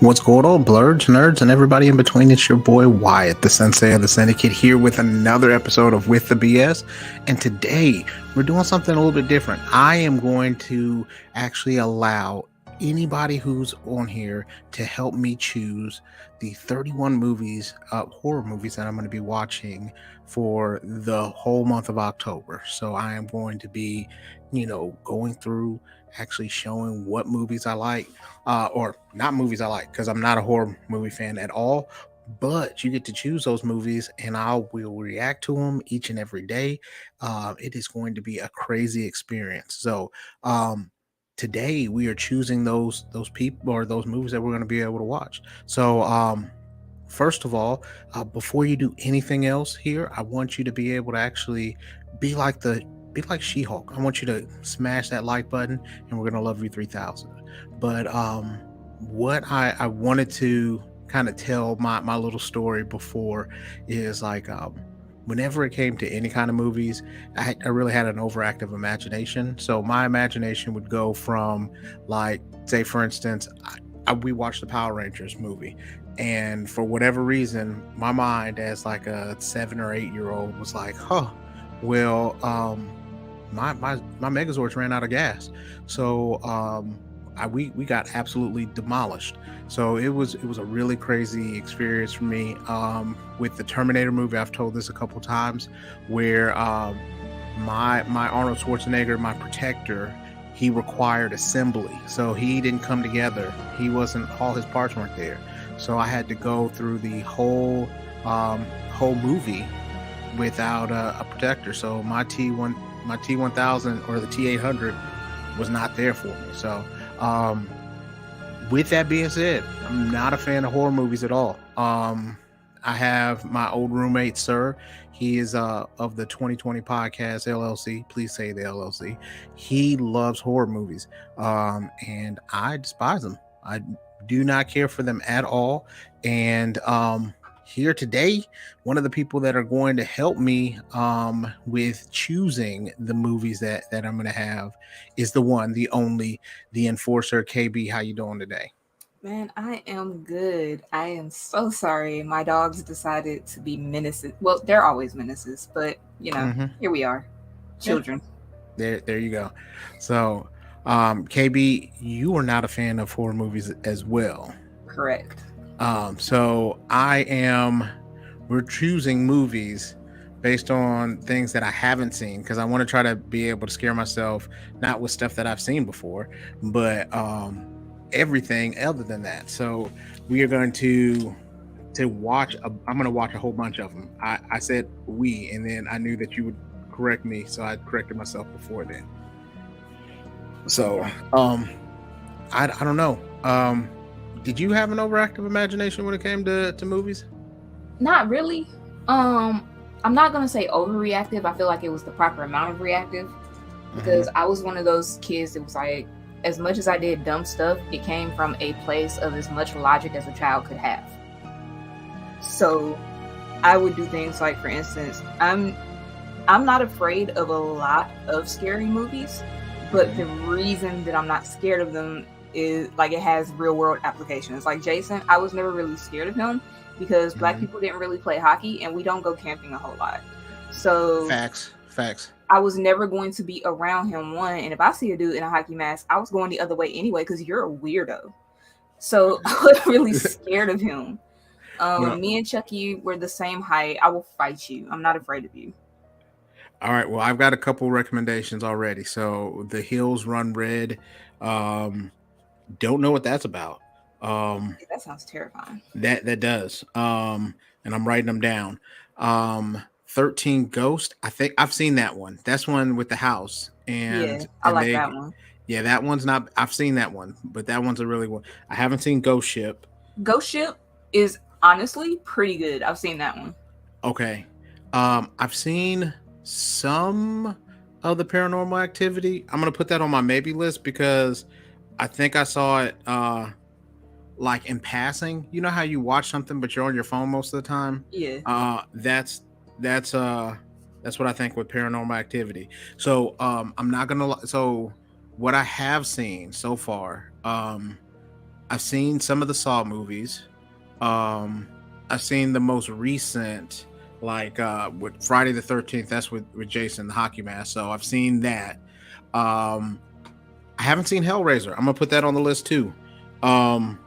What's going on, Blerds, nerds, and everybody in between? It's your boy Wyatt, the Sensei of the Syndicate, here with another episode of With the BS. And today we're doing something a little bit different. I am going to actually allow anybody who's on here to help me choose the 31 movies, horror movies that I'm going to be watching for the whole month of October. So I am going to be, going through actually showing what movies I like, or not movies I like, because I'm not a horror movie fan at all. But you get to choose those movies, and I will react to them each and every day. It is going to be a crazy experience. So today we are choosing those people or those movies that we're going to be able to watch. So first of all, before you do anything else here, I want you to be able to actually be like She-Hulk. I want you to smash that like button, and we're gonna love you 3,000. But what I wanted to kind of tell my little story before is like whenever it came to any kind of movies, I really had an overactive imagination. So my imagination would go from, like, say for instance, we watched the Power Rangers movie, and for whatever reason, my mind as like a 7 or 8 year old was like, well, my Megazords ran out of gas, so we got absolutely demolished. So it was a really crazy experience for me. With the Terminator movie, I've told this a couple times, where my Arnold Schwarzenegger, my protector, he required assembly, so he didn't come together. All his parts weren't there, so I had to go through the whole movie without a protector. So my T1000 or the T800 was not there for me. So with that being said, I'm not a fan of horror movies at all. I have my old roommate, Sir. He is of the 2020 podcast LLC. Please say the LLC. He loves horror movies, and I despise them. I do not care for them at all. And here today, one of the people that are going to help me with choosing the movies that I'm going to have is the one, the only, the enforcer, KB. How you doing today? Man, I am good. I am so sorry. My dogs decided to be menaces. Well, they're always menaces, but here we are, Yeah. children. There you go. So, KB, you are not a fan of horror movies as well. Correct. So we're choosing movies based on things that I haven't seen, because I want to try to be able to scare myself, not with stuff that I've seen before, but everything other than that. So we are going to watch. I'm going to watch a whole bunch of them. I said we, and then I knew that you would correct me, so I corrected myself before then. So I don't know. Did you have an overactive imagination when it came to movies? Not really. I'm not gonna say overreactive. I feel like it was the proper amount of reactive, because I was one of those kids that was like, as much as I did dumb stuff, it came from a place of as much logic as a child could have. So I would do things like, for instance, I'm not afraid of a lot of scary movies, but the reason that I'm not scared of them is like it has real world applications. Like Jason, I was never really scared of him because Black people didn't really play hockey and we don't go camping a whole lot. So facts. I was never going to be around him, one, and if I see a dude in a hockey mask, I was going the other way anyway because you're a weirdo. So I was really scared of him. Me and Chucky were the same height. I will fight you. I'm not afraid of you. All right. Well, I've got a couple recommendations already. So The Hills Run Red. Don't know what that's about. That sounds terrifying. That does. And I'm writing them down. 13 Ghost. I think I've seen that one. That's one with the house. And I like that one. Yeah, that one's not. I've seen that one, but that one's a really one. I haven't seen Ghost Ship. Ghost Ship is honestly pretty good. I've seen that one. Okay. I've seen some of the Paranormal Activity. I'm gonna put that on my maybe list because I think I saw it like in passing. You know how you watch something but you're on your phone most of the time? Yeah. That's what I think with Paranormal Activity. So I'm not gonna so what I have seen so far, I I've seen some of the Saw movies. Um, I've seen the most recent, like with Friday the 13th. That's with Jason the hockey mask. So I've seen that. Um, I haven't seen Hellraiser. I'm gonna put that on the list too. Um,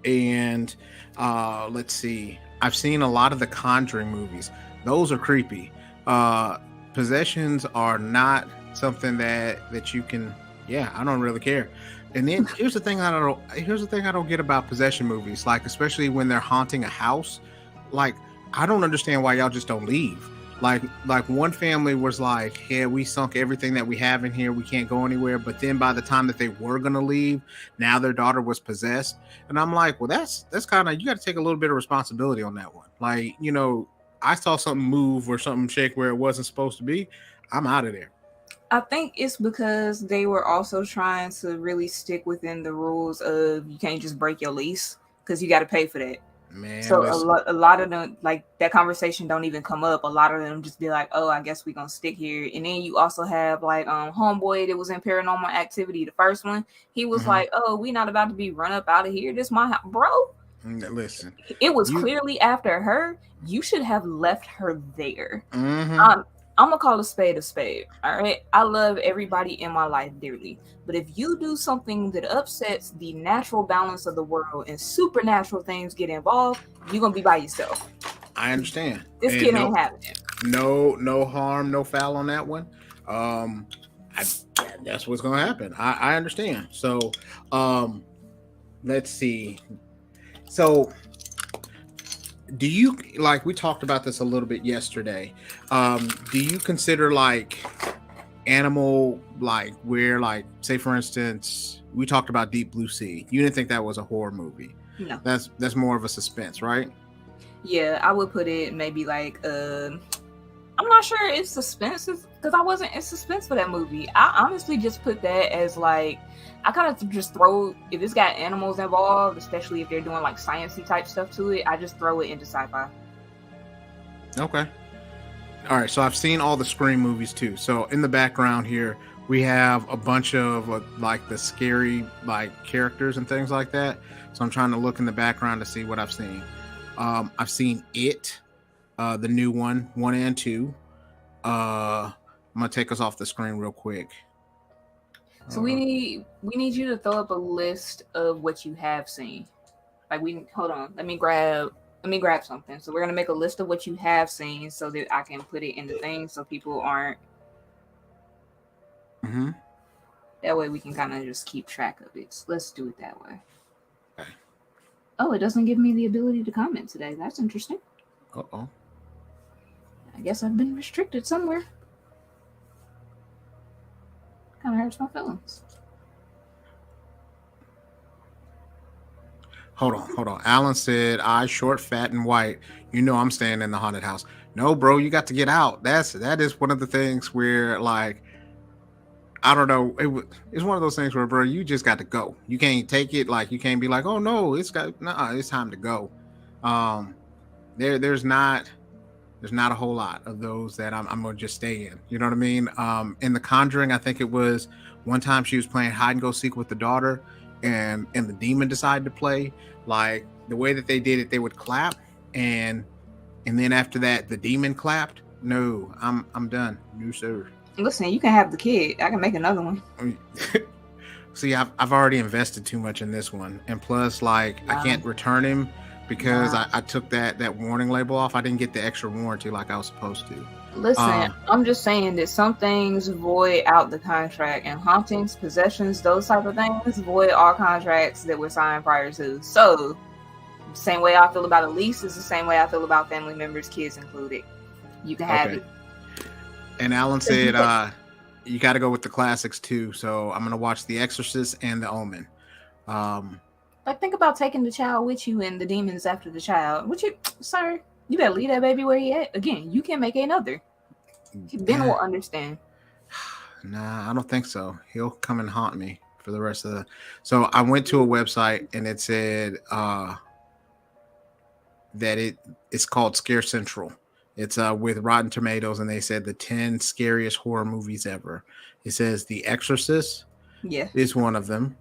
and let's see. I've seen a lot of the Conjuring movies. Those are creepy. Uh, Possessions are not something that you can. Yeah, I don't really care. And then here's the thing I don't get about possession movies, like especially when they're haunting a house. Like I don't understand why y'all just don't leave. Like one family was like, yeah, we sunk everything that we have in here. We can't go anywhere. But then by the time that they were gonna leave, now their daughter was possessed. And I'm like, well, that's kind of, you got to take a little bit of responsibility on that one. Like, I saw something move or something shake where it wasn't supposed to be. I'm out of there. I think it's because they were also trying to really stick within the rules of you can't just break your lease because you got to pay for that. Man, so listen. a lot of them, like, that conversation don't even come up. A lot of them just be like, oh, I guess we're gonna stick here. And then you also have like homeboy that was in Paranormal Activity, the first one. He was like, oh, we not about to be run up out of here, this my house. Bro, listen, it was clearly after her. You should have left her there. I'm gonna call a spade. All right. I love everybody in my life dearly. But if you do something that upsets the natural balance of the world and supernatural things get involved, you're gonna be by yourself. I understand. This kid ain't having it. No harm, no foul on that one. That's what's gonna happen. I understand. So let's see. So do you, like, we talked about this a little bit yesterday, do you consider like animal, like where, like, say for instance, we talked about Deep Blue Sea, you didn't think that was a horror movie? No, that's more of a suspense, right? Yeah, I would put it maybe like I'm not sure if suspense is, because I wasn't in suspense for that movie. I honestly just put that as like, I kind of just throw, if it's got animals involved, especially if they're doing like sciencey type stuff to it, I just throw it into sci-fi. Okay. All right. So I've seen all the Scream movies too. So in the background here, we have a bunch of like the scary like characters and things like that. So I'm trying to look in the background to see what I've seen. I've seen It, the new one and 2. I'm gonna take us off the screen real quick. So we need you to throw up a list of what you have seen. Like, hold on, let me grab something. So we're gonna make a list of what you have seen so that I can put it in the thing so people aren't. That way we can kind of just keep track of it. So let's do it that way. Okay. Oh, it doesn't give me the ability to comment today. That's interesting. Uh-oh. I guess I've been restricted somewhere. Kind of hurts my feelings. Hold on. Alan said, I short, fat, and white. You know I'm staying in the haunted house. No, bro, you got to get out. That is one of the things where, like, I don't know. It's one of those things where, bro, you just got to go. You can't take it. Like, you can't be like, oh no, it's time to go. There's not a whole lot of those that I'm gonna just stay in. You know what I mean? In The Conjuring, I think it was one time she was playing hide and go seek with the daughter, and the demon decided to play. Like, the way that they did it, they would clap, and then after that, the demon clapped. No, I'm done. No sir. Listen, you can have the kid. I can make another one. See, I've already invested too much in this one, and plus, like, I can't return him because I took that warning label off. I didn't get the extra warranty like I was supposed to. Listen, I'm just saying that some things void out the contract, and hauntings, possessions, those type of things void all contracts that were signed prior to. So, same way I feel about a lease is the same way I feel about family members, kids included. You can have it. And Alan said, you got to go with the classics too. So I'm going to watch The Exorcist and The Omen. Like, think about taking the child with you and the demons after the child. Sir, you better leave that baby where he at. Again, you can make another. Ben will understand. Nah, I don't think so. He'll come and haunt me for the rest of the... So I went to a website and it said that it's called Scare Central. It's with Rotten Tomatoes, and they said the 10 scariest horror movies ever. It says The Exorcist is one of them.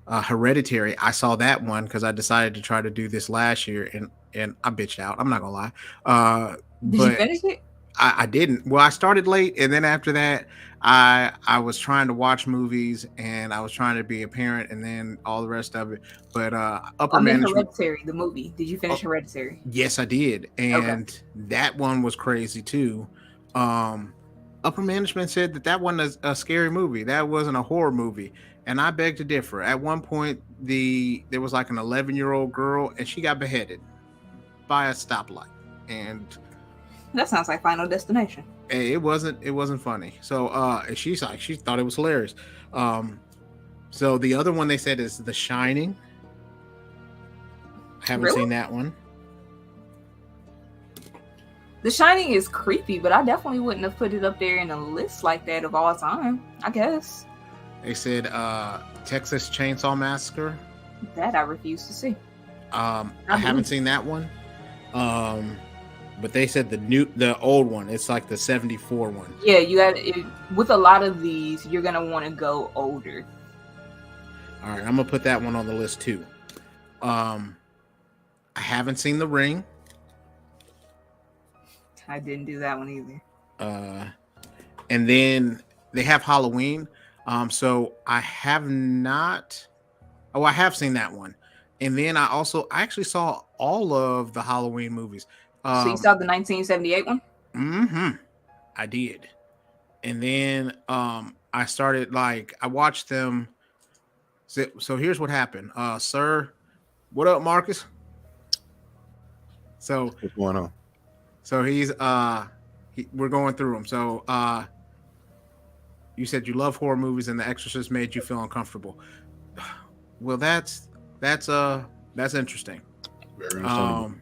Hereditary. I saw that one because I decided to try to do this last year, and I bitched out. I'm not gonna lie. Did you But finish it? I didn't. Well, I started late, and then after that, I was trying to watch movies, and I was trying to be a parent, and then all the rest of it. But upper I'm in management. Hereditary, the movie. Did you finish Hereditary? Yes, I did, Okay. and that one was crazy too. Um, upper management said that that wasn't a scary movie. That wasn't a horror movie, and I beg to differ. At one point, there was like an 11-year-old girl, and she got beheaded by a stoplight, and That sounds like Final Destination. it wasn't funny. So she's like she thought it was hilarious. Um, so the other one they said is The Shining. I haven't Really? seen that one. The Shining is creepy, but I definitely wouldn't have put it up there in a list like that of all time. I guess They said Texas Chainsaw Massacre. that I refuse to see. I haven't seen that one. But they said the old one. It's like the 74 one. Yeah, you got it. With a lot of these, you're gonna want to go older. All right, I'm gonna put that one on the list too. I haven't seen The Ring. I didn't do that one either. And then they have Halloween. So I have not. Oh, I have seen that one. And then I actually saw all of the Halloween movies. So you saw the 1978 one? Mm-hmm. I did. And then I started I watched them. So here's what happened. Sir, what up, Marcus? So What's going on? So he's we're going through them. So you said you love horror movies and The Exorcist made you feel uncomfortable. Well, that's interesting. Very understandable.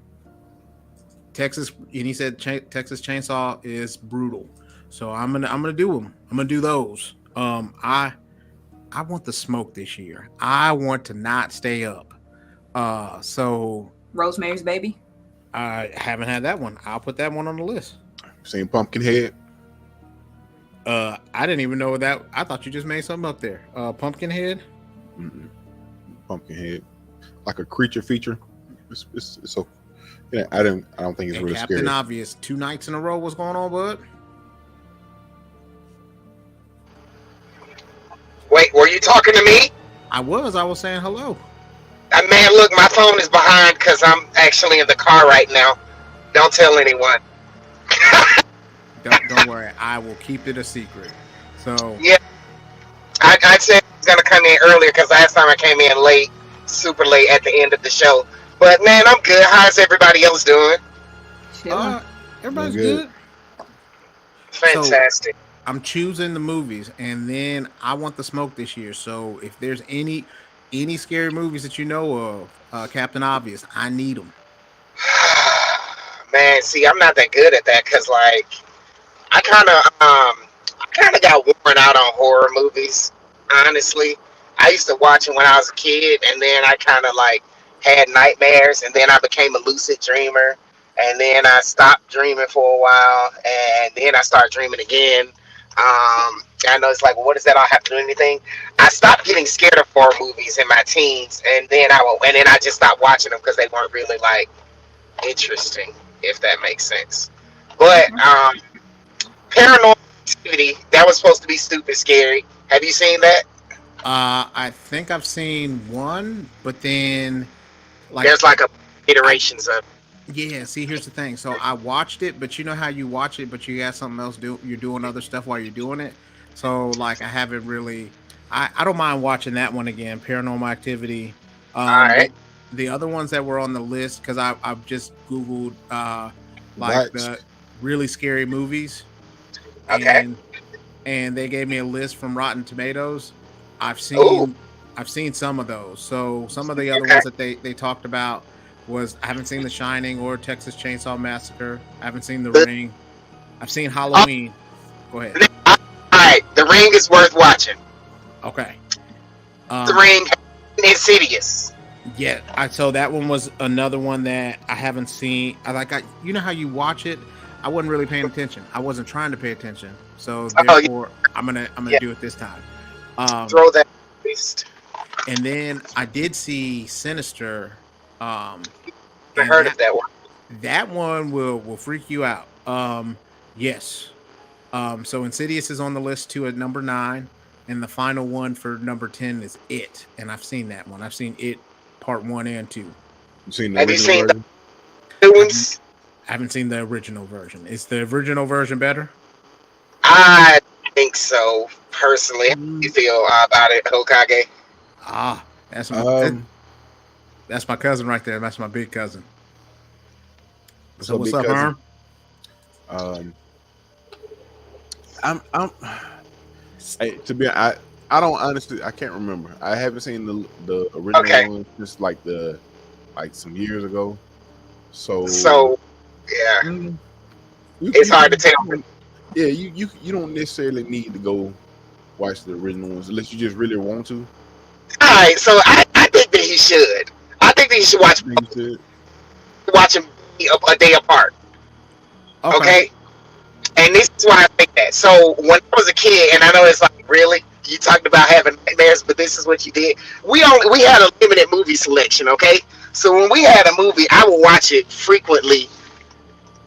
Texas, and he said Texas Chainsaw is brutal. So I'm gonna do them. I'm gonna do those. I want the smoke this year. I want to not stay up. So Rosemary's Baby. I haven't had that one. I'll put that one on the list. Seen Pumpkinhead. I didn't even know that. I thought you just made something up there. Pumpkinhead. Mm-mm. Pumpkinhead, like a creature feature. It's so. Yeah, I don't think it's And really Captain scary. Obvious. 2 nights in a row. What's going on, bud? Wait, were you talking to me? I was saying hello. Man, look, my phone is behind because I'm actually in the car right now. Don't tell anyone. Don't worry. I will keep it a secret. So Yeah, I said I was going to come in earlier because last time I came in late, super late at the end of the show. But, man, I'm good. How's everybody else doing? Chilling. everybody's Good. good. Fantastic. I'm choosing the movies, and then I want the smoke this year. So if there's any scary movies that you know of, Captain Obvious, I need them. Man, see, I'm not that good at that because, like, I kind of got worn out on horror movies, honestly. I used to watch it when I was a kid, and then I kind of, like, had nightmares, and then I became a lucid dreamer, and then I stopped dreaming for a while, and then I started dreaming again. I know it's like, well, what does that all have to do with anything? I stopped getting scared of horror movies in my teens, and then I just stopped watching them because they weren't really like interesting, if that makes sense. But Paranormal Activity, that was supposed to be stupid scary. Have you seen that? I think I've seen one, but then There's like iterations of. yeah. See, here's the thing. So I watched it, but you know how you watch it, but you got something else you're doing other stuff while you're doing it. So like I haven't really. I don't mind watching that one again. Paranormal Activity. All right. The other ones that were on the list because I've just googled What? the really scary movies. Okay. And they gave me a list from Rotten Tomatoes. I've Ooh. seen some of those. So some of the other Okay. ones that they talked about was I haven't seen The Shining or Texas Chainsaw Massacre. I haven't seen The Ring. I've seen Halloween. Go ahead. All right. The Ring is worth watching. Okay. The Ring, Insidious. Yeah. So that one was another one that I haven't seen. You know how you watch it. I wasn't really paying attention. I wasn't trying to pay attention. So Oh, therefore, I'm gonna Yeah. do it this time. Throw that list. And then I did see Sinister. Um, I and heard of that one. that one will freak you out. Yes. So Insidious is on the list too at number 9, and the final one for number 10 is It, and I've seen that one. I've seen It Part 1 and 2. You seen the Have you original seen the version? new I ones? haven't seen the original version. Is the original version better? I think so. Personally, how do you feel about it, Hokage? Ah, Um, that's my cousin right there. That's my big cousin. So so what's big up, cousin. Herm? Um, I'm to be I don't honestly I can't remember. I haven't seen the original Okay. one since like some years ago. So So, yeah, mm, it's hard to tell. Yeah, you don't necessarily need to go watch the original ones unless you just really want to. All right, so I think that he should. I think that he should I think you watch them a day apart. Okay. Okay. And this is why I think that. So when I was a kid, and I know it's like, really, you talked about having nightmares, but this is what you did. We had a limited movie selection, okay? So when we had a movie, I would watch it frequently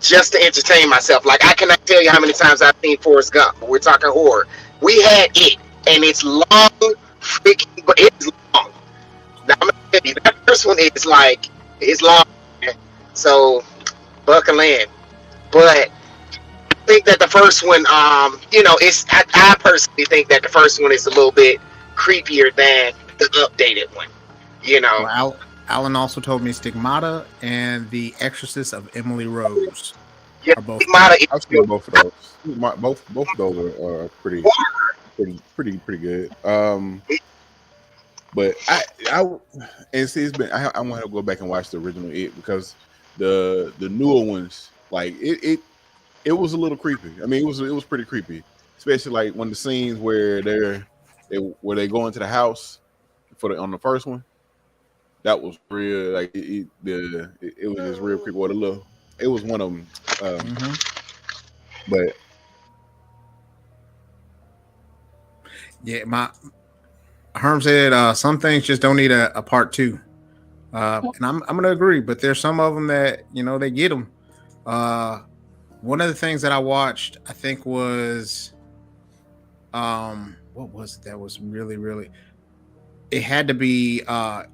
just to entertain myself. Like I cannot tell you how many times I've seen Forrest Gump. But we're talking horror. We had it, and it's long, freaking, but it's long. Now I'm gonna tell you, that first one is like it's long, man. So buckle in. But I think that the first one, it's I personally think that the first one is a little bit creepier than the updated one. You know, Well, Alan also told me Stigmata and The Exorcist of Emily Rose yeah, are both. I've seen both of those. Both of those are pretty good. But I and see it's been I want to go back and watch the original It because the newer ones like it was a little creepy. I mean, it was pretty creepy, especially like when the scenes where they go into the house on the first one. That was real. Like it was just real creepy. It was one of them. But Yeah, my Herm said some things just don't need a part 2, and I'm gonna agree. But there's some of them that they get them. One of the things that I watched, I think, was what was it that was really it had to be I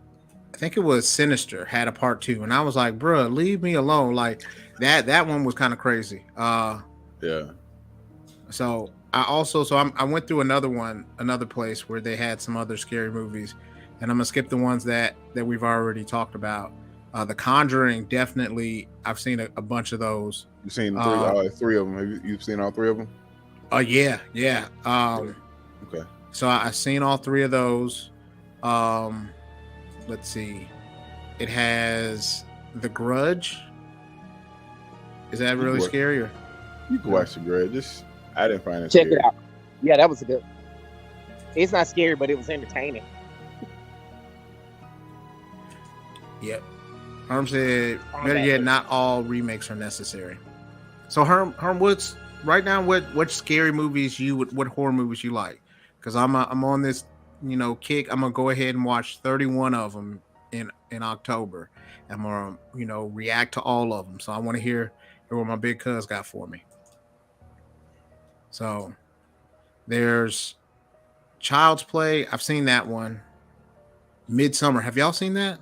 think it was Sinister had a part 2, and I was like, bruh, leave me alone. Like that one was kind of crazy. yeah. So I went through another place where they had some other scary movies, and I'm gonna skip the ones that we've already talked about. The Conjuring, definitely, I've seen a bunch of those. You've seen three of them. Have you've seen all 3 of them? Oh yeah. Okay. So I've seen all 3 of those. Let's see. It has The Grudge. Is that really scary? Or? You can watch The Grudge. I didn't find it Check scary. it out. Yeah, that was a good. It's not scary, but it was entertaining. Yep. Herm said, better yet, not all remakes are necessary. So Herm, what's right now? What scary movies what horror movies you like? Because I'm on this kick. I'm gonna go ahead and watch 31 of them in October. I'm gonna react to all of them. So I want to hear what my big cuz got for me. So there's Child's Play. I've seen that one. Midsummer. Have y'all seen that?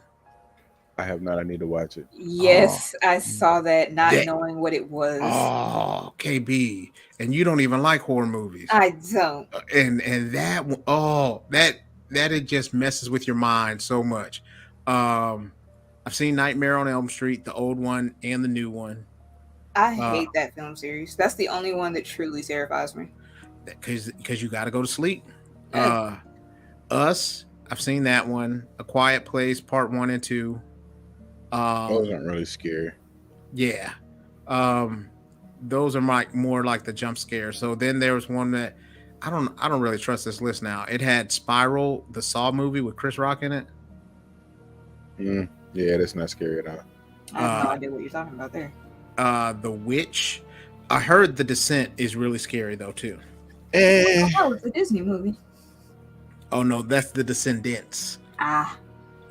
I have not. I need to watch it. Yes, I saw that, not knowing what it was. Oh, KB, and you don't even like horror movies. I don't. And that that it just messes with your mind so much. I've seen Nightmare on Elm Street, the old one and the new one. I hate that film series. That's the only one that truly terrifies me. Because you got to go to sleep. Us, I've seen that one. A Quiet Place, Part 1 and 2. Those aren't really scary. Yeah. Those are more like the jump scare. So then there was one that I don't really trust this list now. It had Spiral, the Saw movie with Chris Rock in it. Yeah, that's not scary at all. I have no idea what you're talking about there. The Witch. I heard The Descent is really scary though too. Oh, it's a Disney movie. Oh no, that's The Descendants.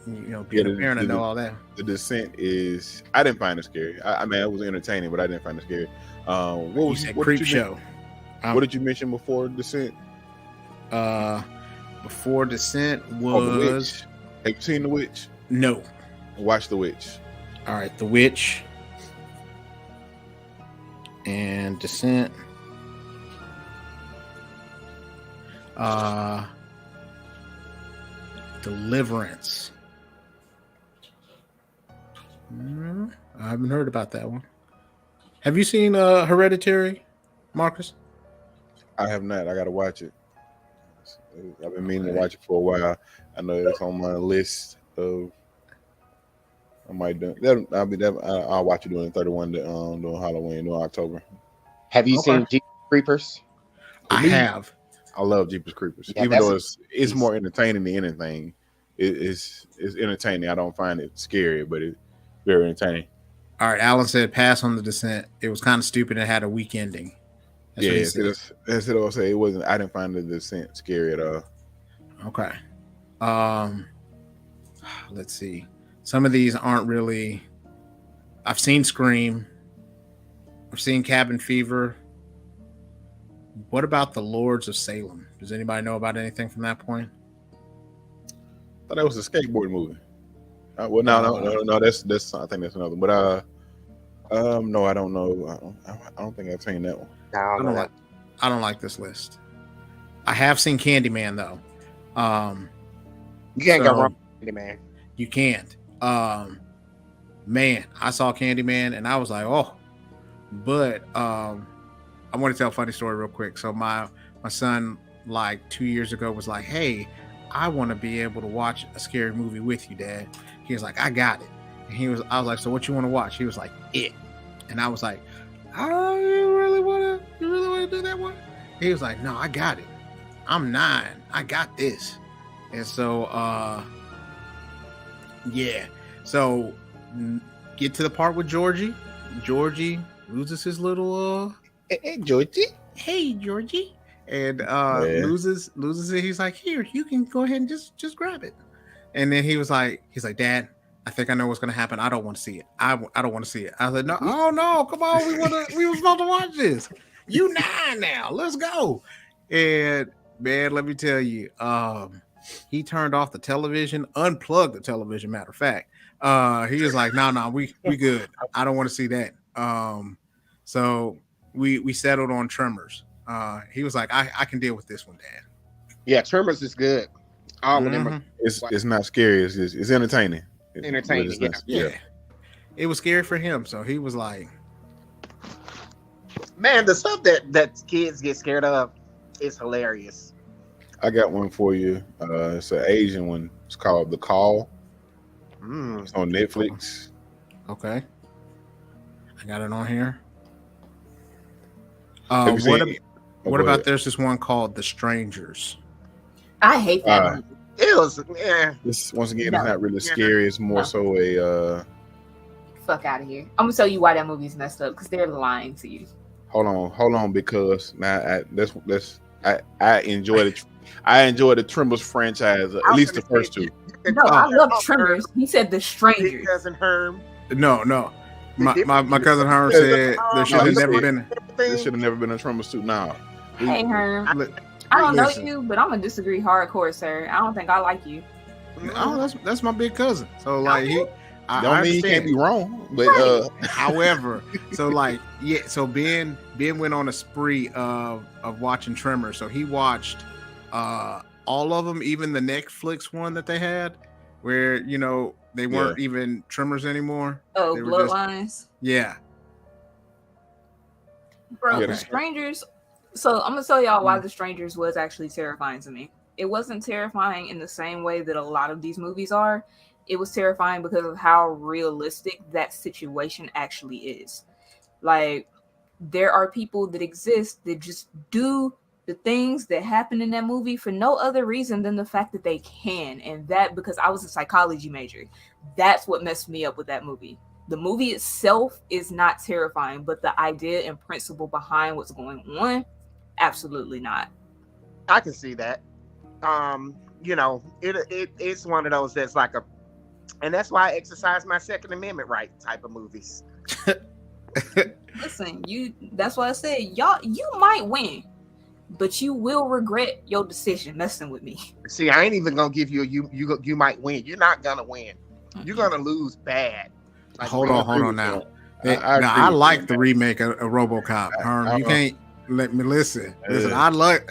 Being a parent, I know all that. The Descent is. I didn't find it scary. I mean, it was entertaining, but I didn't find it scary. What Creep Show? What did you mention before Descent? Before Descent was. The Witch. Have you seen The Witch? No. Watch The Witch. All right, The Witch and Descent. Deliverance. I haven't heard about that one. Have you seen Hereditary, Marcus? I have not. I got to watch it. I've been meaning to watch it for a while. I know it's on my list of. I might do. I'll watch it during 31 during Halloween, during October. Have you seen Jeepers Creepers? I have. I love Jeepers Creepers, Yeah, even though it's more entertaining than anything. It's entertaining. I don't find it scary, but it's very entertaining. All right, Alan said pass on The Descent. It was kind of stupid and had a weak ending. That's what I'll say. It wasn't. I didn't find The Descent scary at all. Okay. Let's see. Some of these aren't really. I've seen Scream. I've seen Cabin Fever. What about The Lords of Salem? Does anybody know about anything from that point? I thought that was a skateboard movie. Well, no. That's. I think that's another. But no, I don't know. I don't think I've seen that one. No, I don't like this list. I have seen Candyman though. You can't go wrong with Candyman. You can't. Man, I saw Candyman and I was like, oh. But I want to tell a funny story real quick. So my son, like 2 years ago, was like, hey, I want to be able to watch a scary movie with you, Dad. He was like, I got it. And I was like, so what you want to watch? He was like, It. And I was like, oh, you really want to do that one? He was like, no, I got it. I'm 9. I got this. And so, yeah. So get to the part with Georgie. Georgie loses his little, Hey, Georgie. Hey, Georgie. And loses it. He's like, here, you can go ahead and just grab it. And then he's like, Dad, I think I know what's gonna happen. I don't want to see it. I don't want to see it. I was like, no, oh no, come on, we were supposed to watch this. You 9 now, let's go. And man, let me tell you, he turned off the television, unplugged the television. Matter of fact, he was like, no, we good. I don't want to see that. So we settled on Tremors. He was like, I can deal with this one, Dad. Yeah, Tremors is good. All of them are. It's not scary. It's entertaining. Entertaining. Yeah. It was scary for him, so he was like, man, the stuff that kids get scared of is hilarious. I got one for you. It's an Asian one. It's called The Call. It's on Netflix. Okay. I got it on here. What about there's this one called The Strangers? I hate that movie. It was, This once again, it's not really scary. It's more so a. Fuck out of here! I'm gonna tell you why that movie's messed up because they're lying to you. Hold on, because now I enjoy the Tremors franchise, at least the first two. No, I love Tremors. He said The Strangers. Cousin Herm. No. My cousin Herm said there should have never been a Tremors 2. Now, hey Herm. I don't know you, but I'm gonna disagree hardcore, sir. I don't think I like you. Oh, that's my big cousin. So like don't mean he can't be wrong, but however, so like so Ben went on a spree of watching Tremors. So he watched all of them, even the Netflix one that they had, where they weren't even Tremors anymore. Oh, Bloodlines. Yeah. Bro, The Strangers. So I'm gonna tell y'all why The Strangers was actually terrifying to me. It wasn't terrifying in the same way that a lot of these movies are. It was terrifying because of how realistic that situation actually is. Like, there are people that exist that just do the things that happen in that movie for no other reason than the fact that they can. And that, because I was a psychology major, that's what messed me up with that movie. The movie itself is not terrifying, but the idea and principle behind what's going on, absolutely not. I can see that. it's one of those that's like and that's why I exercise my Second Amendment right type of movies. Listen, that's why I said you might win, but you will regret your decision messing with me. See, I ain't even gonna give you you might win. You're not gonna win. You're gonna lose bad. Like, hold on now. I like the remake of RoboCop. Herm, you can't let me listen. I like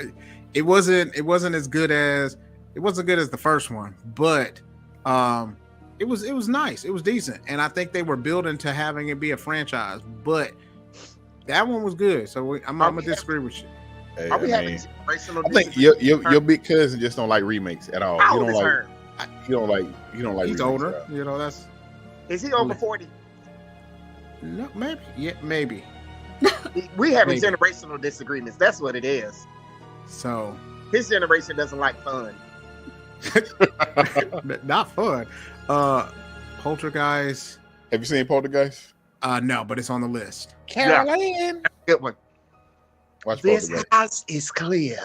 it. Wasn't as good as the first one, but it was nice. It was decent, and I think they were building to having it be a franchise. But that one was good. So I'm gonna disagree with you. Hey, Are we having I think your big cousin just don't like remakes at all. How You old is her? don't like He's remakes older. at all. You know, that's Is he over 40? no, maybe. Yeah, maybe. We having Maybe. generational disagreements. That's what it is. So His generation doesn't like fun. not fun. Poltergeist. Have you seen Poltergeist? No, but it's on the list. Carolyn. Good one. Watch This Poltergeist. house is clear.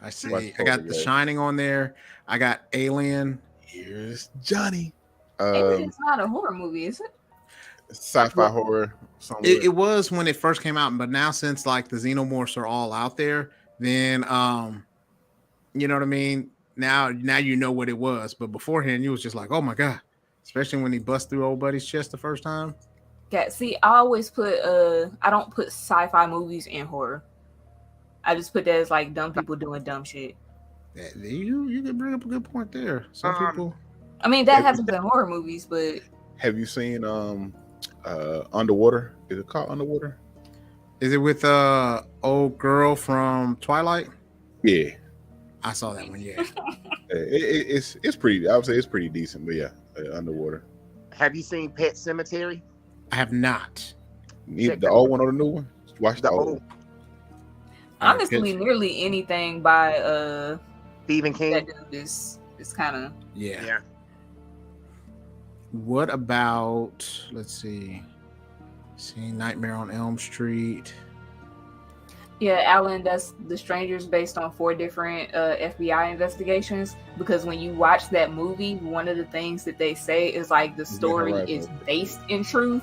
I see. Watch I got The Poltergeist. Shining on there. I got Alien. Here's Johnny. It's not a horror movie, is it? Sci-fi horror. It was when it first came out, but now since like the xenomorphs are all out there, then you know what I mean? Now you know what it was, but beforehand you was just like, oh my god, especially when he bust through old buddy's chest the first time. Yeah, see, I always put I don't put sci-fi movies in horror. I just put that as like dumb people doing dumb shit. You can bring up a good point there. Some people. I mean, that happens in horror movies, but Have you seen Underwater? Is it called Underwater? Is it with old girl from Twilight? Yeah. I saw that one. Yeah. It's pretty. I would say it's pretty decent, but yeah, Underwater. Have you seen Pet Cemetery? I have not. Neither the old one or the new one. Watch the old. honestly, nearly anything by Stephen King. that dude is kind of Yeah. What about, let's see, Nightmare on Elm Street? Yeah, Alan, that's The Strangers based on 4 different FBI investigations. Because when you watch that movie, one of the things that they say is like the story is based in truth,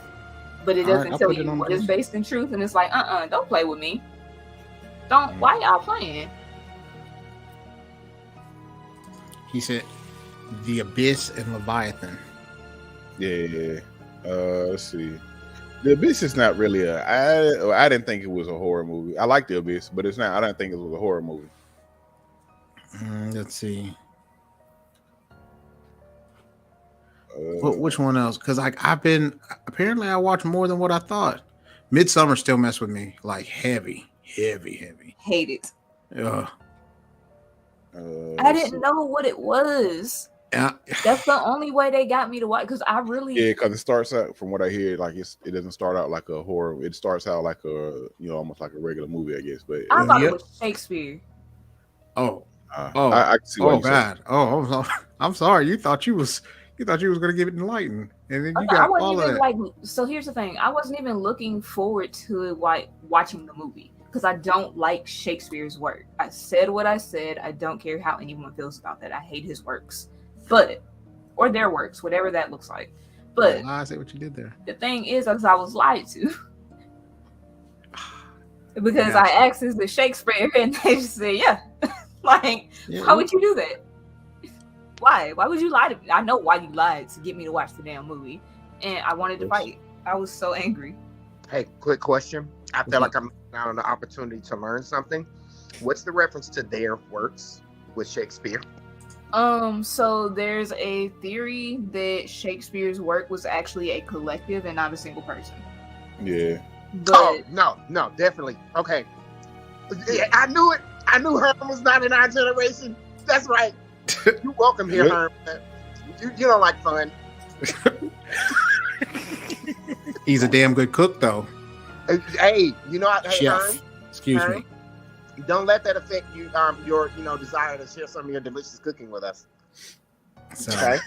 but it doesn't tell you what is based in truth. And it's like, don't play with me. Don't. Why y'all playing? He said, The Abyss and Leviathan. Yeah. Let's see. The Abyss is not really I didn't think it was a horror movie. I like The Abyss, but it's not. I don't think it was a horror movie. Let's see. Which one else? Because apparently I watched more than what I thought. Midsummer still messed with me like heavy. Hate it. I I didn't know what it was. That's the only way they got me to watch, because I really because it starts out, from what I hear, like it doesn't start out like a horror. It starts out like a almost like a regular movie, I guess. But I thought it was Shakespeare. I can see what God. I'm sorry. You thought you was gonna give it Enlightened, and then you got all of that. So here's the thing: I wasn't even looking forward to watching the movie because I don't like Shakespeare's work. I said what I said. I don't care how anyone feels about that. I hate his works, or their works, whatever that looks like. But I say what you did there. The thing is, I was lied to because I asked, "Is it Shakespeare?" and they just said, "Yeah." Why would you do that? Why would you lie to me? I know why you lied, to get me to watch the damn movie, and I wanted to fight. I was so angry. Hey, quick question. I feel like I'm out on the opportunity to learn something. What's the reference to their works with Shakespeare? So there's a theory that Shakespeare's work was actually a collective and not a single person. Yeah. But no, definitely. Okay. Yeah, I knew it. I knew Herman was not in our generation. That's right. You're welcome here, Herman. You don't like fun. He's a damn good cook, though. Hey, Chef. Herm, Excuse me. Don't let that affect you. Your desire to share some of your delicious cooking with us. So, okay.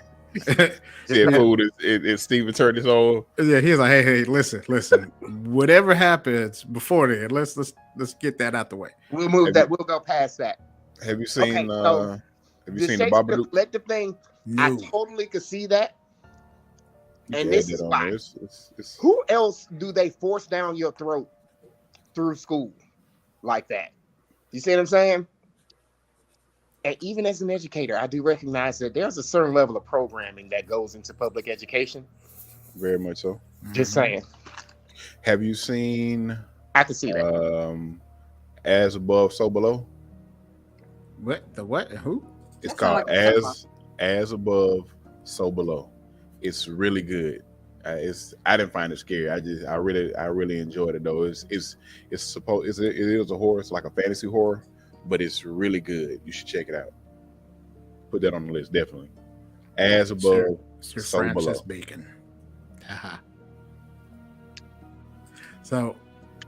Food is Steven turned his own. Yeah, he's like, hey, listen. Whatever happens before then, let's get that out the way. We'll move that. We'll go past that. Have you seen? so Have you the seen the Shakespeare Babadook? collective thing, I No. totally could see that. You And can this add is that on why. there. It's Who else do they force down your throat through school like that? You see what I'm saying? And even as an educator, I do recognize that there's a certain level of programming that goes into public education. very much so. Just Mhm. saying. Have you seen I can see that. As Above, So Below? What? The what? Who? It's That sound called like a sitcom. As Above, So Below. It's really good. I didn't find it scary. I really enjoyed it though. It is a horror. It's like a fantasy horror, but it's really good. You should check it out. Put that on the list definitely. As Above, Sir So Francis Below. Bacon. Haha. So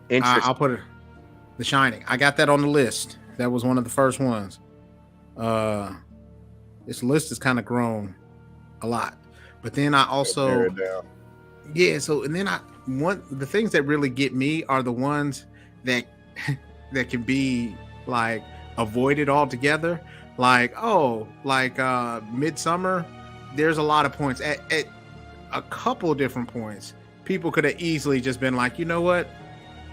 Interesting. I'll put it. The Shining. I got that on the list. That was one of the first ones. This list has kind of grown a lot, but then I Narrow also it down. So and then the things that really get me are the ones that that can be like avoided altogether. Like Midsummer. There's a lot of points at a couple of different points. People could have easily just been like, you know what,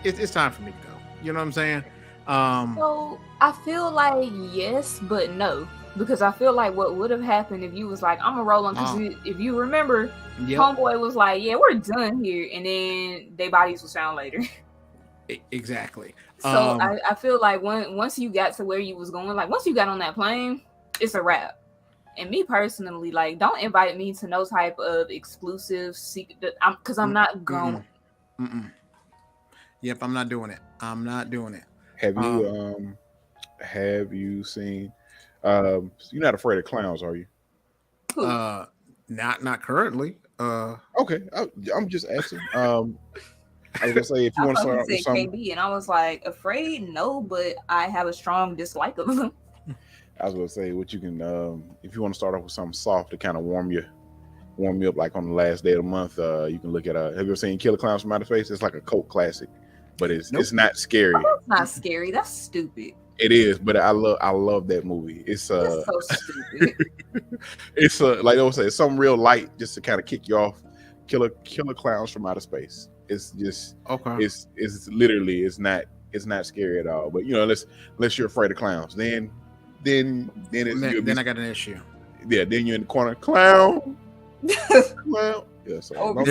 it's time for me to go. You know what I'm saying? So I feel like yes, but no, because I feel like what would have happened if you was like, I'm a roll on, because if you remember, Yep. Homeboy was like, yeah, we're done here, and then their bodies was found later. Exactly. So I feel like once you got to where you was going, like once you got on that plane, it's a wrap. And me personally, like, don't invite me to no type of exclusive secret, because I'm not going. Yep, I'm not doing it. I'm not doing it. Have you seen you're not afraid of clowns, are you? Who? Not currently. Okay, I'm just asking. I was gonna say if you I want to thought start you off with said something. KB, and I was like, afraid? No, but I have a strong dislike of them. I was gonna say what you can if you want to start off with something soft to kind of warm you up, like on the last day of the month. You can look at have you ever seen Killer Clowns from Outer Space? It's like a cult classic, but it's not scary. Oh, that's not scary. That's stupid. It is, but I love that movie. It's That's so stupid. it's like I was saying, something real light just to kind of kick you off. Killer Clowns from Outer Space. It's just Okay. It's literally it's not scary at all. But you know, unless you're afraid of clowns, then I got an issue. Yeah, then you're in the corner, clown. Clown. Yeah, so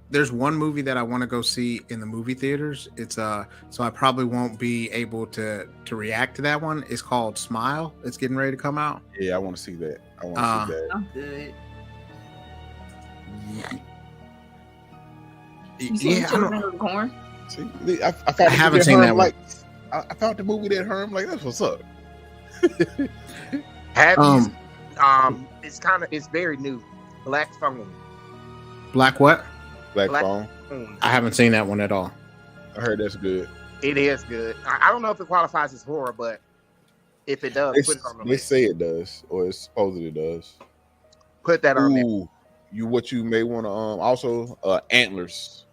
there's one movie that I want to go see in the movie theaters. It's so I probably won't be able to react to that one. It's called Smile. It's getting ready to come out. Yeah, I want to see that. I want to see that. I'm good. Yeah, You seen Children of the Corn? See, I haven't seen that one. Like, I found the movie that Herm like that's what's up. Have you? It's very new. Black Phone. Black what? Black Black Phone. Phone. I haven't seen that one at all. I heard that's good. It is good. I don't know if it qualifies as horror, but if it does, put it on the They list. say it does, or it supposedly does. Put that on there. Ooh, what you may want to also Antlers.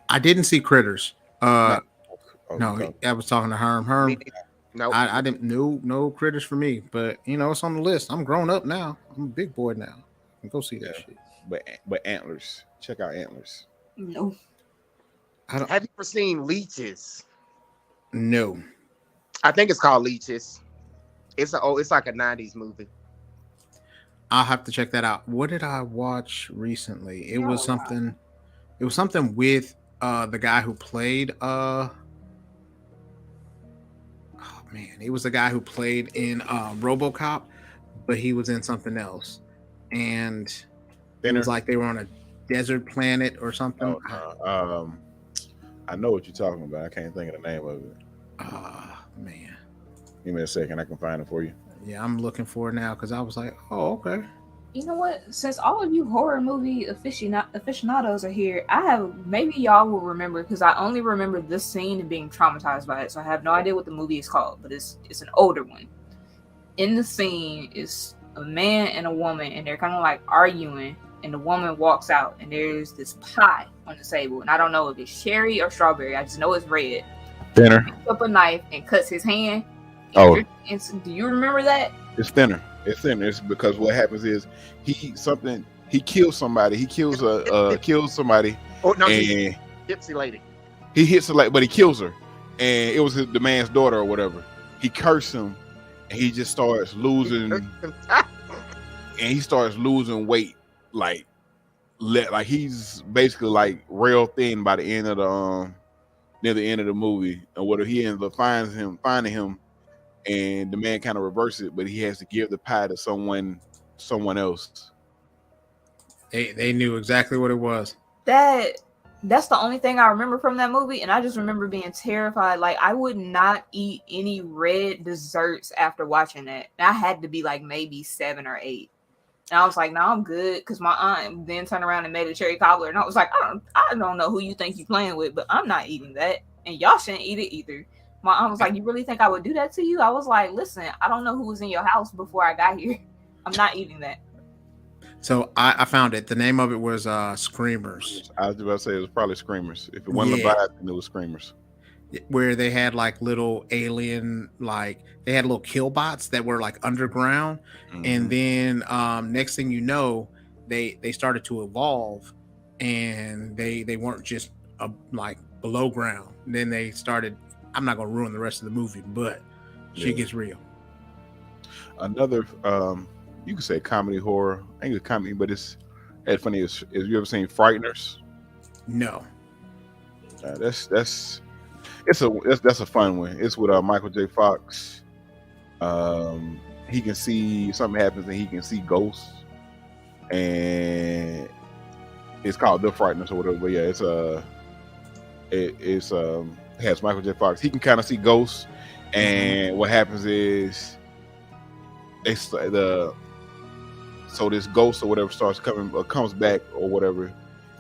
I didn't see Critters. Oh, No, no. I was talking to Herm. No, I didn't no Critters for me, but you know it's on the list. I'm grown up now. I'm a big boy now. I can go see that shit. But Antlers. Check out Antlers. No. Have you ever seen Leeches? No. I think it's called Leeches. It's like a 90s movie. I'll have to check that out. What did I watch recently? It was something. It was something with the guy who played. Oh man, he was the guy who played in RoboCop, but he was in something else, and it was like they were on a desert planet or something. I know what you're talking about. I can't think of the name of it. Man. Give me a second. I can find it for you. Yeah, I'm looking for it now because I was like, oh, okay. You know what? Since all of you horror movie aficionados are here, maybe y'all will remember, because I only remember this scene and being traumatized by it, so I have no idea what the movie is called, but it's an older one. In the scene is a man and a woman, and they're kind of like arguing, and the woman walks out, and there's this pie on the table, and I don't know if it's cherry or strawberry. I just know it's red. Dinner. He picks up a knife and cuts his hand, Oh, Do you remember that? it's thinner. It's thinner. It's because what happens is he kills somebody. He kills somebody, Oh no, and gypsy lady. he hits her but he kills her, and it was the man's daughter or whatever. He cursed him, and he just starts losing, and he starts losing weight, like he's basically like real thin by the end of the near the end of the movie, and what he ends up finding him, and the man kind of reverses it, but he has to give the pie to someone else. They knew exactly what it was. That's the only thing I remember from that movie, and I just remember being terrified. Like, I would not eat any red desserts after watching that. And I had to be like maybe 7 or 8. And I was like, no, I'm good, because my aunt then turned around and made a cherry cobbler, and I was like, I don't know who you think you're playing with, but I'm not eating that, and y'all shouldn't eat it either. My aunt was like, you really think I would do that to you? I was like, listen, I don't know who was in your house before I got here. I'm not eating that. So I found it. The name of it was Screamers. I was about to say it was probably Screamers. If it wasn't a vibe, then it was Screamers. Where they had like little alien, like they had little killbots that were like underground, and then next thing you know, they started to evolve, and they weren't just like below ground. And then they started. I'm not gonna ruin the rest of the movie, but shit gets real. Another you could say comedy horror. I think it's comedy, but it's as funny as you ever seen Frighteners? No. That's a fun one. It's with Michael J. Fox. He can see something happens and he can see ghosts, and it's called The Frighteners or whatever. But yeah, it has Michael J. Fox. He can kind of see ghosts, and what happens is so this ghost or whatever comes back or whatever,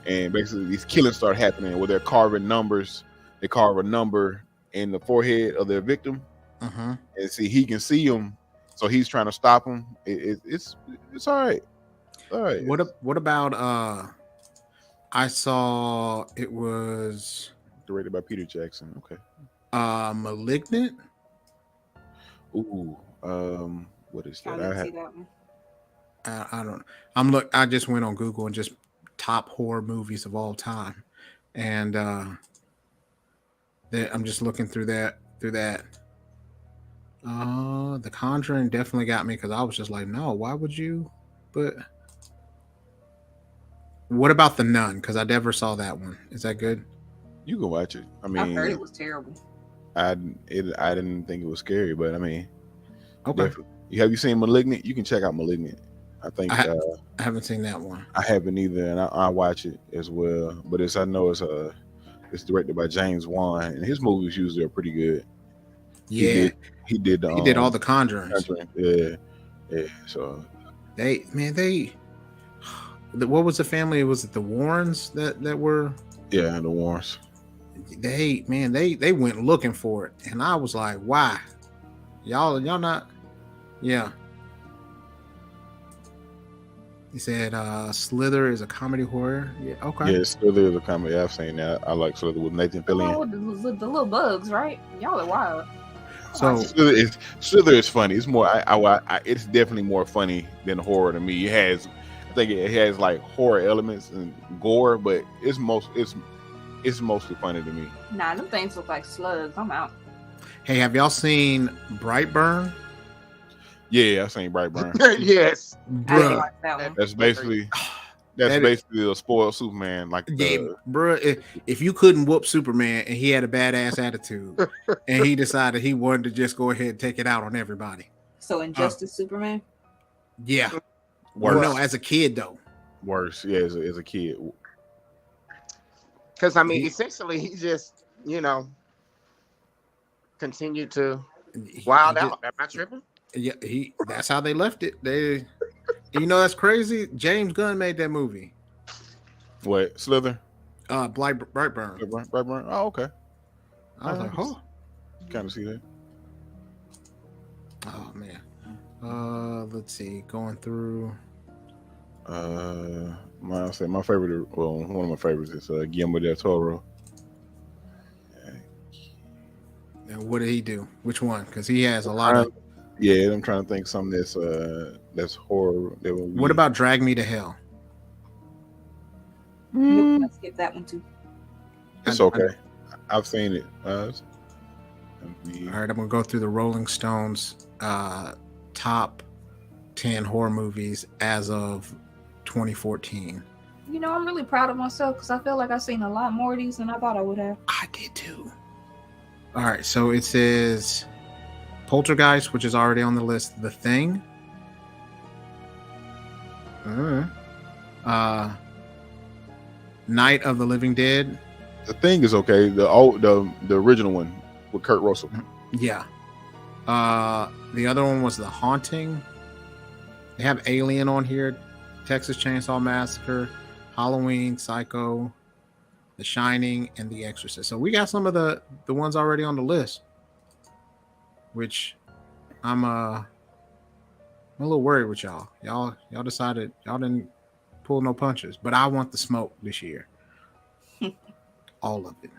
and basically these killings start happening where they're carving numbers. They carve a number in the forehead of their victim, and see he can see them, so he's trying to stop them. It's all right. All right. What about I saw it was directed by Peter Jackson. Okay. Malignant. Ooh. What is that? I didn't see that one. I don't. I just went on Google and just top horror movies of all time, and I'm just looking through that. The Conjuring definitely got me because I was just like, no, why would you? But what about The Nun? Because I never saw that one. Is that good? You can watch it. I mean, I heard it was terrible. I didn't think it was scary, but I mean, okay. Definitely. Have you seen Malignant? You can check out Malignant. I think I haven't seen that one. I haven't either, and I watch it as well. But it's directed by James Wan, and his movies usually are pretty good. Yeah, he did all the Conjurings. Yeah. So what was the family? Was it the Warrens that were? Yeah, the Warrens. They went looking for it, and I was like, why? Y'all not? Yeah. He said Slither is a comedy horror. Yeah, okay. Yeah, Slither is a comedy. I've seen that. I like Slither with Nathan Fillion. Oh, the little bugs, right? Y'all are wild. So Slither is funny. It's more. It's definitely more funny than horror to me. I think it has like horror elements and gore, but it's mostly funny to me. Nah, them things look like slugs. I'm out. Hey, have y'all seen Brightburn? Yeah, I've seen Brightburn. Yes, Bruh. Like that one. That's basically a spoiled Superman. Like bruh, if you couldn't whoop Superman and he had a badass attitude and he decided he wanted to just go ahead and take it out on everybody. So Injustice Superman? Yeah. Worse. No, as a kid though. Worse. Yeah, as a kid. because I mean, essentially, he just continued to wild out. Am I tripping? Yeah, that's how they left it. That's crazy. James Gunn made that movie. What, Slither? Brightburn. Brightburn. Oh, okay. I was like, oh, kind of see that. Oh man. Let's see. Going through. My favorite. Well, one of my favorites is Guillermo del Toro. And what did he do? Which one? Because he has a lot of. Yeah, I'm trying to think something that's horror. That would be... What about Drag Me to Hell? Nope, let's skip that one too. It's okay. I've seen it. All right, I'm gonna go through the Rolling Stones top 10 horror movies as of 2014. You know, I'm really proud of myself because I feel like I've seen a lot more of these than I thought I would have. I did too. All right, so it says Poltergeist, which is already on the list. The Thing. Night of the Living Dead. The Thing is okay. The original one with Kurt Russell. Yeah. The other one was The Haunting. They have Alien on here, Texas Chainsaw Massacre, Halloween, Psycho, The Shining, and The Exorcist. So we got some of the ones already on the list, which I'm a little worried with y'all. Y'all decided y'all didn't pull no punches, but I want the smoke this year. All of it.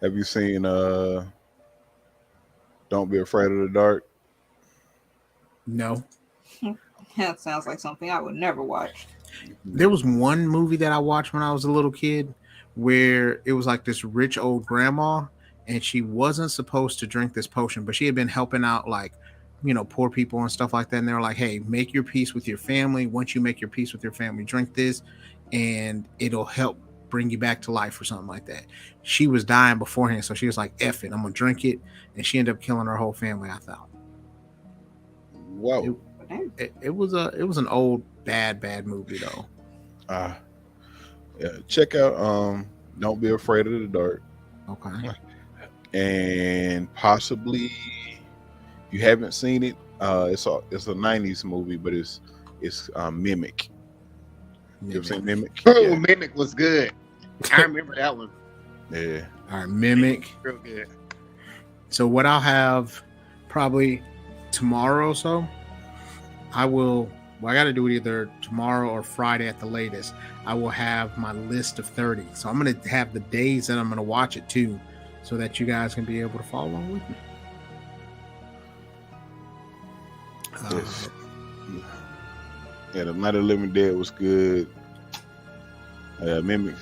Have you seen Don't Be Afraid of the Dark? No. That sounds like something I would never watch. There was one movie that I watched when I was a little kid where it was like this rich old grandma and she wasn't supposed to drink this potion, but she had been helping out like, you know, poor people and stuff like that. And they were like, hey, make your peace with your family. Once you make your peace with your family, drink this and it'll help bring you back to life or something like that. She was dying beforehand. So she was like, F it, I'm going to drink it. And she ended up killing her whole family, I thought. Whoa. It was an old bad movie though. Yeah, check out Don't Be Afraid of the Dark. Okay. And possibly you haven't seen it. It's a 90s movie, but it's Mimic. You ever seen Mimic? Oh, Yeah. Mimic was good. I remember that one. Yeah. All right, Mimic. Real good. So what I'll have probably tomorrow or so, I got to do it either tomorrow or Friday at the latest. I will have my list of 30. So I'm going to have the days that I'm going to watch it too, so that you guys can be able to follow along with me. Yes. Yeah, the Night of the Living Dead was good. Mimic.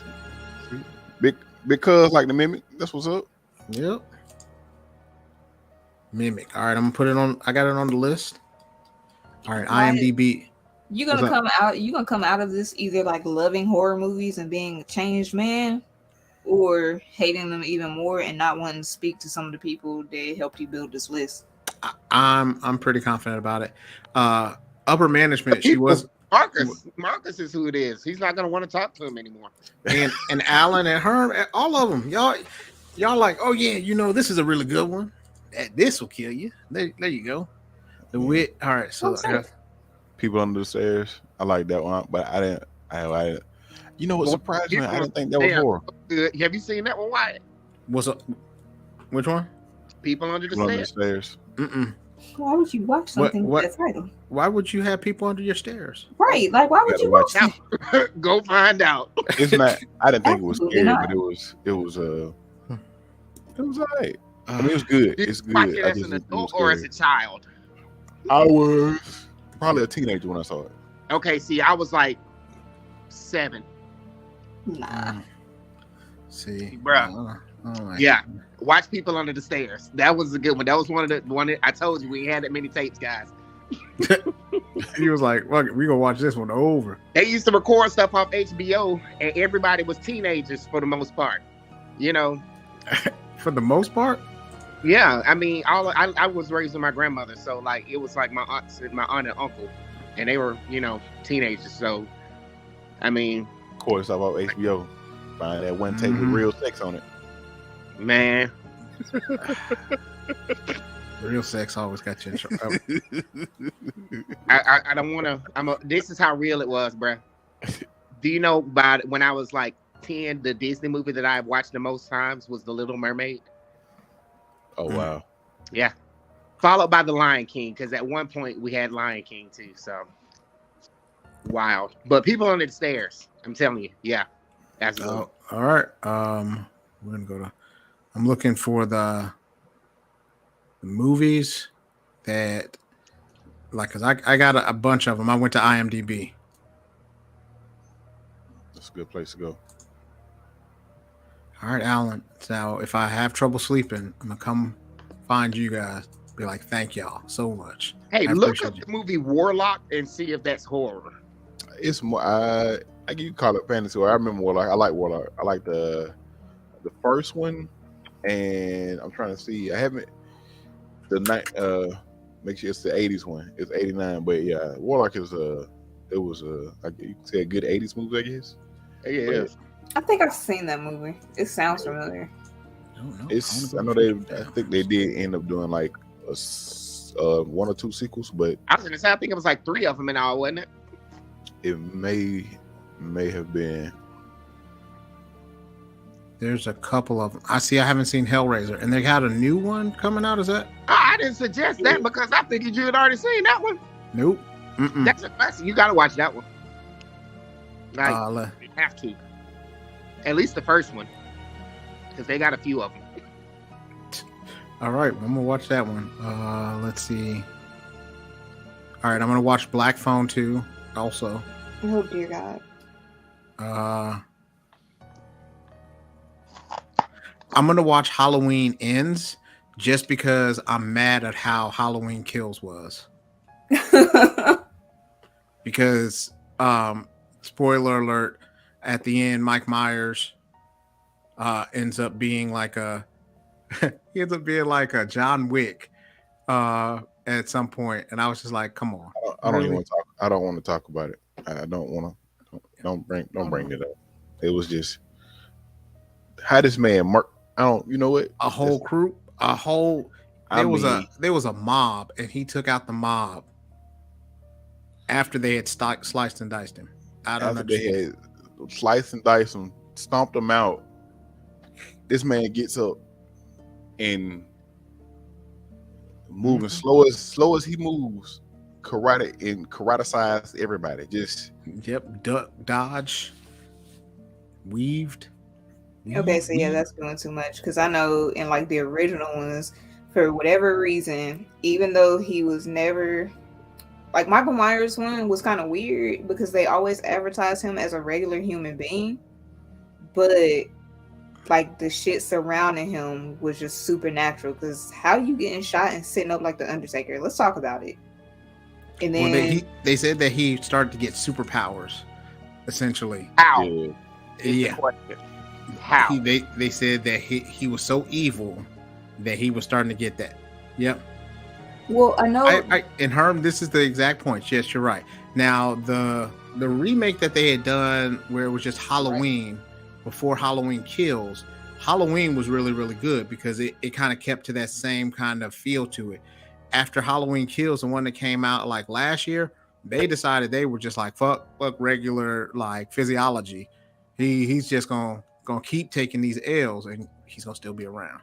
Because like the Mimic, that's what's up. Yep. Mimic. All right, I'm gonna put it on. I got it on the list. All right, IMDb. You gonna come out? You gonna come out of this either like loving horror movies and being a changed man, or hating them even more and not wanting to speak to some of the people that helped you build this list? I'm pretty confident about it. Upper management. She was Marcus. Marcus is who it is. He's not gonna want to talk to him anymore. and Alan and Herm, all of them. Y'all like, oh yeah, you know this is a really good one. This will kill you. There you go. The wit. All right, so I got People Under the Stairs. I like that one, but I didn't. You know what surprised me? I didn't think that was horror. Good. Have you seen that one, Wyatt? what's up? Which one? People Under the People Under the Stairs. Stairs. Mm-mm. Why would you watch something with that title? Why would you have people under your stairs? Right, like why would you watch that? Go find out. It's not. I didn't think it was Absolutely scary, not. but it was alright. I mean, it was good. Did It's you watch good. it I as just an didn't think it was adult or as a scary. child? I was probably a teenager when I saw it. Okay, see, I was like 7. Nah. See, Bruh. Oh, Yeah. Watch People Under the Stairs. That was a good one. That was one that I told you we had that many tapes, guys. He was like, "Well, we gonna watch this one over." They used to record stuff off HBO, and everybody was teenagers for the most part. You know. For the most part. Yeah, I mean, I was raised with my grandmother, so like it was like my aunt and uncle, and they were teenagers. So, I mean, Of course, I bought HBO. Find that one tape with real sex on it. man, Real sex always got you in trouble. I don't want to. This is how real it was, bruh. Do you know when I was like 10, the Disney movie that I watched the most times was The Little Mermaid? Oh wow. Yeah. Followed by The Lion King, because at one point we had Lion King too. So wild. But People Under the Stairs, I'm telling you, yeah. That's All right. We're gonna go to. I'm looking for the movies that, like, cause I got a bunch of them. I went to IMDb. That's a good place to go. All right, Alan. So if I have trouble sleeping, I'm gonna come find you guys. Be like, thank y'all so much. Hey, I look appreciate up you. the movie Warlock and see if that's horror. It's more. I you call it fantasy. I remember Warlock. I like Warlock. I like the first one, and I'm trying to see. I haven't the night. Make sure it's the '80s one. It's '89, but yeah, Warlock is it was you could say a good '80s movie, I guess. Yeah. I think I've seen that movie. It sounds familiar. I don't know. It's. I wanna know go they. to I think they did end up doing like one or two sequels, but I was gonna say I think it was like 3 of them in all, wasn't it? it may have been. There's a couple of them. I haven't seen Hellraiser, and they got a new one coming out. Is that? I didn't suggest that because I figured you had already seen that one. Nope. Mm-mm. That's a classic. You gotta watch that one. Like, Le- you have to. At least the first one, because they got a few of them. All right, I'm gonna watch that one. Let's see. All right, I'm gonna watch Black Phone 2 also. Oh dear God. I'm gonna watch Halloween Ends just because I'm mad at how Halloween Kills was. Because spoiler alert, at the end Mike Myers ends up being like a John Wick at some point, and I was just like, come on. I don't even want to talk. I don't want to talk about it. I don't want to. Don't bring it up. It was just how this man Mark. I don't. You know what? A whole crew. There was a mob, and he took out the mob after they had sliced and diced him. I don't know. They had sliced and diced him, stomped him out. This man gets up and moving slow as he moves, karate-sized everybody. Just duck, dodge, weaved. Okay, so yeah, that's doing too much because I know in like the original ones, for whatever reason, even though he was never like Michael Myers one was kind of weird because they always advertised him as a regular human being, but like the shit surrounding him was just supernatural. Because how you getting shot and sitting up like the Undertaker? Let's talk about it. And then they said that he started to get superpowers, essentially. How? Yeah. How? They said that he was so evil that he was starting to get that. Yep. Well, I know. And Herm, this is the exact point. Yes, you're right. Now the remake that they had done where it was just Halloween before Halloween Kills, Halloween was really, really good because it kind of kept to that same kind of feel to it. After Halloween Kills, the one that came out like last year, they decided they were just like fuck regular like physiology. He's just gonna keep taking these L's and he's gonna still be around.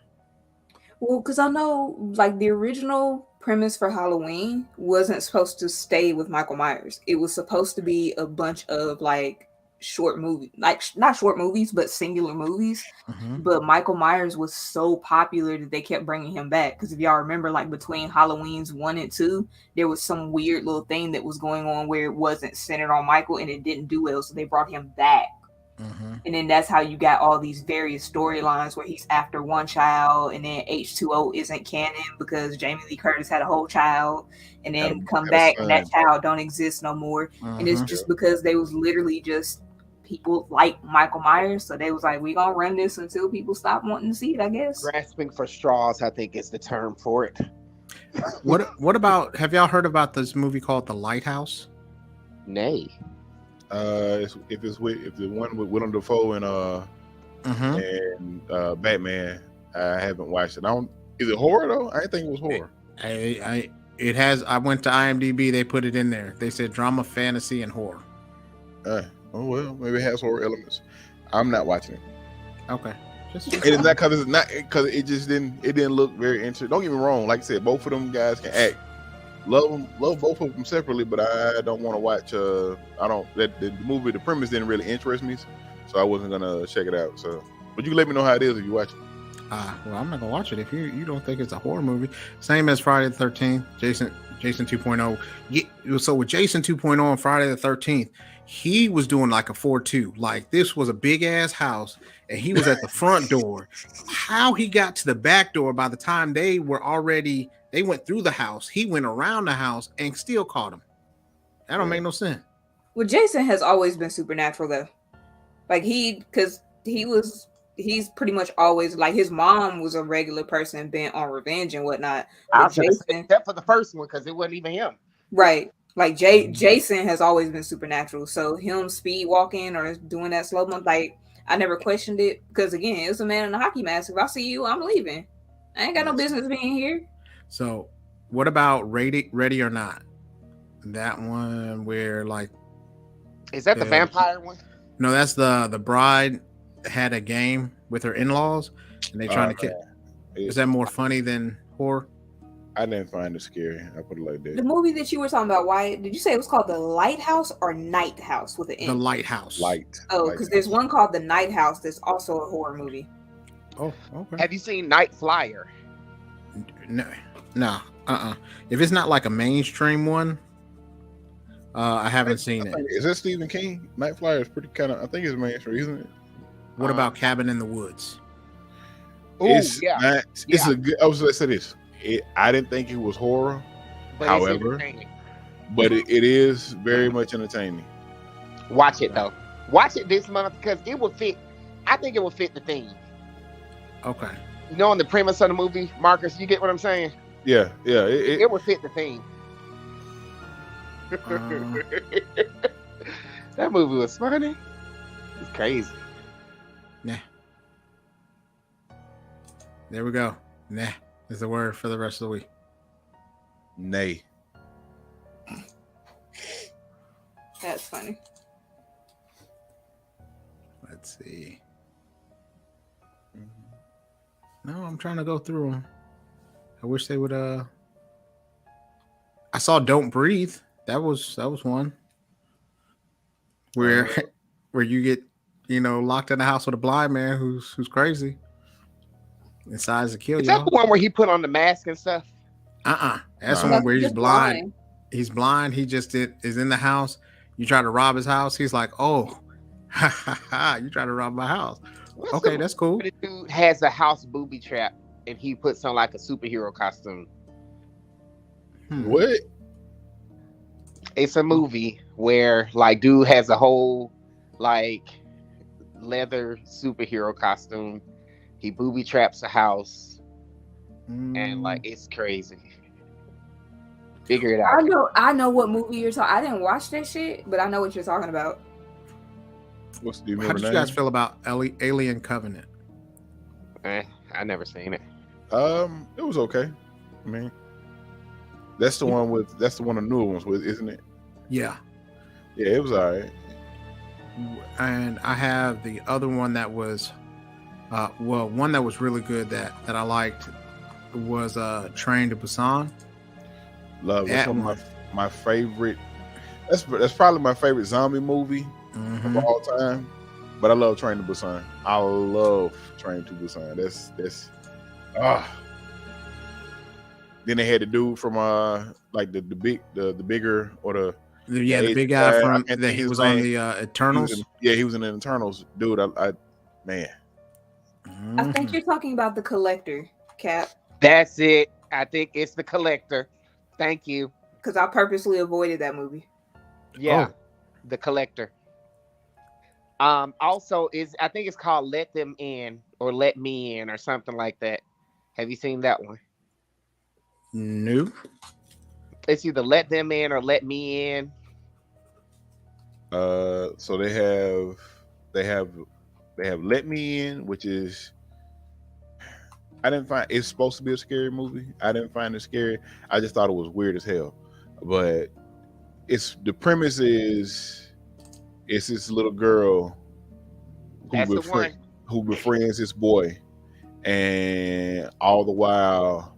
Well, because I know like the original premise for Halloween wasn't supposed to stay with Michael Myers. It was supposed to be a bunch of like short movie, like not short movies, but singular movies. Mm-hmm. But Michael Myers was so popular that they kept bringing him back. Because if y'all remember, like between Halloweens 1 and 2, there was some weird little thing that was going on where it wasn't centered on Michael and it didn't do well. So they brought him back. Mm-hmm. And then that's how you got all these various storylines where he's after one child, and then H2O isn't canon because Jamie Lee Curtis had a whole child, and then come back and that child don't exist no more. Mm-hmm. And it's just because they was literally just people like Michael Myers, so they was like, we gonna run this until people stop wanting to see it, I guess. Grasping for straws, I think is the term for it. What about, have y'all heard about this movie called The Lighthouse? Nay. If the one with Willem Dafoe and Batman, I haven't watched it. Is it horror though? I didn't think it was horror. It has. I went to IMDb. They put it in there. They said drama, fantasy, and horror. Oh well, maybe it has horror elements. I'm not watching it. Okay. It is not because it just didn't look very interesting. Don't get me wrong. Like I said, both of them guys can act. Love both of them separately, but I don't want to watch. The movie. The premise didn't really interest me, so I wasn't gonna check it out. So, but you can let me know how it is if you watch it. Well, I'm not gonna watch it if you don't think it's a horror movie. Same as Friday the 13th, Jason 2.0. So with Jason 2.0 on Friday the 13th, he was doing like a 4-2. Like this was a big ass house, and he was at the front door. How he got to the back door by the time they went through the house, he went around the house and still caught him. That don't make no sense. Well, Jason has always been supernatural though. Like he's pretty much always like his mom was a regular person bent on revenge and whatnot. But Jason, except for the first one, because it wasn't even him. Right. Like Jason has always been supernatural. So him speed walking or doing that slow mo, like I never questioned it because again, it's a man in a hockey mask. If I see you, I'm leaving. I ain't got no business being here. So what about Ready or Not? That one where like is that the vampire one? No, that's the bride had a game with her in-laws and they trying to kill. Is that more funny than horror? I didn't find it scary. I put it like that. The movie that you were talking about, why did you say it was called The Lighthouse or Night House with an N? The Lighthouse. Oh, because there's one called The Night House that's also a horror movie. Oh, okay. Have you seen Night Flyer? No. If it's not like a mainstream one, I haven't seen it. Is that Stephen King? Night Flyer is pretty kind of. I think it's mainstream, isn't it? What about Cabin in the Woods? It's a good. I was gonna say this. I didn't think it was horror, but however, but it is very much entertaining. Watch it though. Watch it this month because it will fit. I think it will fit the theme. Okay. You know, in the premise of the movie, Marcus, you get what I'm saying? Yeah. It will fit the theme. That movie was funny. It's crazy. Nah. There we go. Nah is the word for the rest of the week. Nay. That's funny. Let's see. No, I'm trying to go through them. I wish they would. I saw Don't Breathe. That was one where you get locked in the house with a blind man who's crazy. Decides to kill you. Is that the one where he put on the mask and stuff? That's the one where he's blind. He's blind. He just is in the house. You try to rob his house. He's like, oh, you try to rob my house. Okay, that's cool. The dude has a house booby trap and he puts on like a superhero costume. What? It's a movie where like dude has a whole like leather superhero costume. He booby traps a house and like it's crazy. Figure it out. I know what movie you're talking. I didn't watch that shit, but I know what you're talking about. How did you guys feel about Alien Covenant? I never seen it. It was okay. I mean, that's the one the newer ones with, isn't it? Yeah, it was all right. And I have the other one that was, one that was really good that I liked was Train to Busan. Love that's one of my favorite. That's probably my favorite zombie movie of all time. But I love Train to Busan. I love Train to Busan. That's Then they had the dude from like the bigger or the big guy from that he was on the Eternals. He was in the Eternals, dude. Man. I think you're talking about The Collector, Cap. That's it. I think it's The Collector. Thank you. Because I purposely avoided that movie. Yeah, The Collector. Also, I think it's called Let Them In or Let Me In or something like that. Have you seen that one? No. It's either Let Them In or Let Me In. So they have Let Me In, which is it's supposed to be a scary movie. I didn't find it scary. I just thought it was weird as hell. But the premise is it's this little girl who befriends this boy, and all the while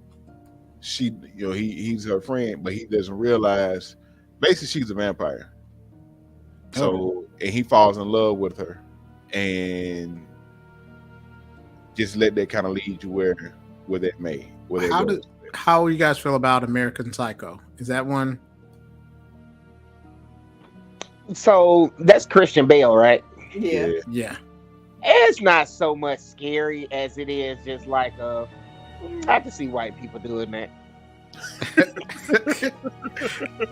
he's her friend, but he doesn't realize basically she's a vampire. So and he falls in love with her, and just let that kind of lead you where that may. Where that goes. How you guys feel about American Psycho? Is that one? So that's Christian Bale, right? Yeah. Yeah. It's not so much scary as it is just like I can see white people doing that.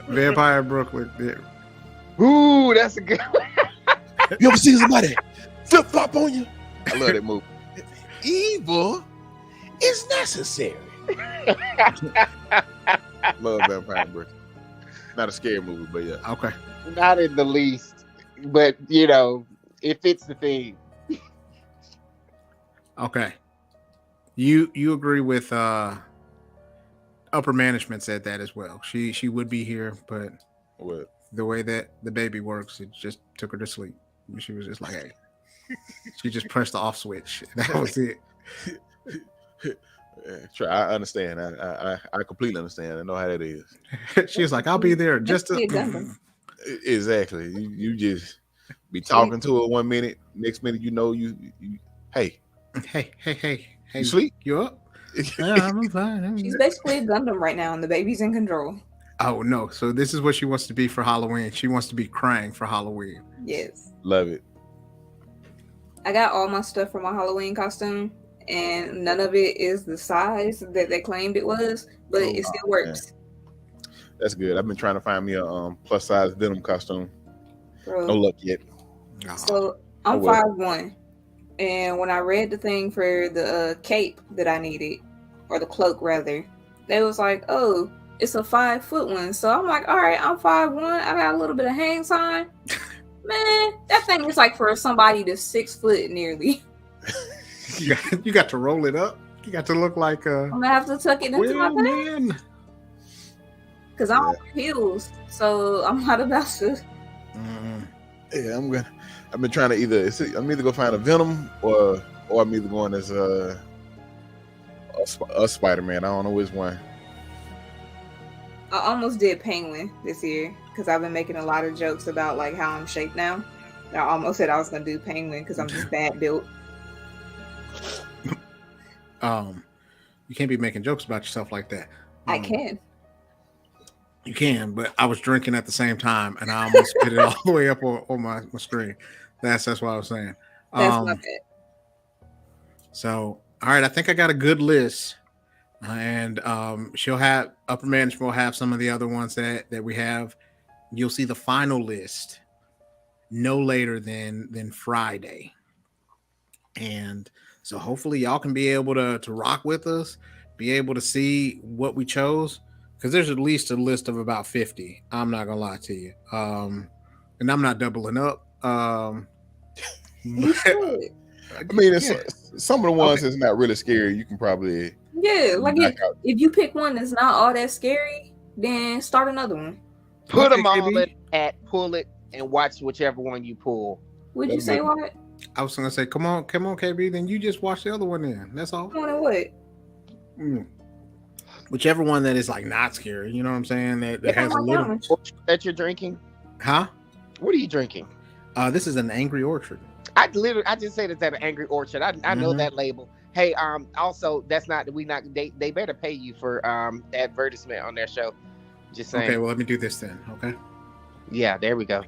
Vampire Brooklyn. Yeah. Ooh, that's a good one. You ever seen somebody flip flop on you? I love that movie. Evil is necessary. Love Vampire Brooklyn. Not a scary movie, but yeah. Okay. Not in the least, but you know, it fits the theme. Okay. You agree with upper management said that as well. She would be here, but What? the way that the baby works, it just took her to sleep. She was just like, hey. She just pressed the off switch. That was it. I understand. I completely understand. I know how that is. She was like, I'll be there just to Exactly. You just be talking to her 1 minute, next minute you know you hey. You sleep? You up? Yeah, I'm fine. She's basically a Gundam right now, and the baby's in control. Oh no! So this is what she wants to be for Halloween. She wants to be crying for Halloween. Yes. Love it. I got all my stuff for my Halloween costume, and none of it is the size that they claimed it was, but it still works. Man. That's good. I've been trying to find me a plus size denim costume. Bro. No luck yet. So I'm 5'1", and when I read the thing for the cape that I needed, or the cloak rather, they was like, "Oh, it's a 5 foot one." So I'm like, "All right, I'm 5'1". I got a little bit of hang time." Man, that thing is like for somebody that's 6 foot nearly. You got to roll it up. You got to look like I'm gonna have to tuck it into my pants because I'm on heels, so I'm not about to. Yeah, I've been trying to I'm either gonna find a Venom or I'm either going as a Spider-Man. I don't know which one. I almost did Penguin this year because I've been making a lot of jokes about like how I'm shaped now. I almost said I was gonna do Penguin because I'm just bad built. You can't be making jokes about yourself like that. I can. You can, but I was drinking at the same time and I almost spit it all the way up on my screen. That's what I was saying. That's not bad. So, all right, I think I got a good list. And she'll have upper management will have some of the other ones that we have. You'll see the final list no later than Friday. And so hopefully y'all can be able to rock with us, be able to see what we chose. Because there's at least a list of about 50. I'm not gonna lie to you. And I'm not doubling up. You should. I mean, it's some of the ones that's not really scary. You can probably like if you pick one that's not all that scary, then start another one. Put them all in at pull it and watch whichever one you pull. Would you say what? I was gonna say, come on, KB. Then you just watch the other one. Then that's all. Come on, what? Whichever one that is like not scary. You know what I'm saying? That has a little. That you're drinking? Huh? What are you drinking? This is an Angry Orchard. I just said it's at an Angry Orchard. I know that label. Hey, also that's not they better pay you for advertisement on their show. Just saying. Okay, well let me do this then. Okay. Yeah, there we go.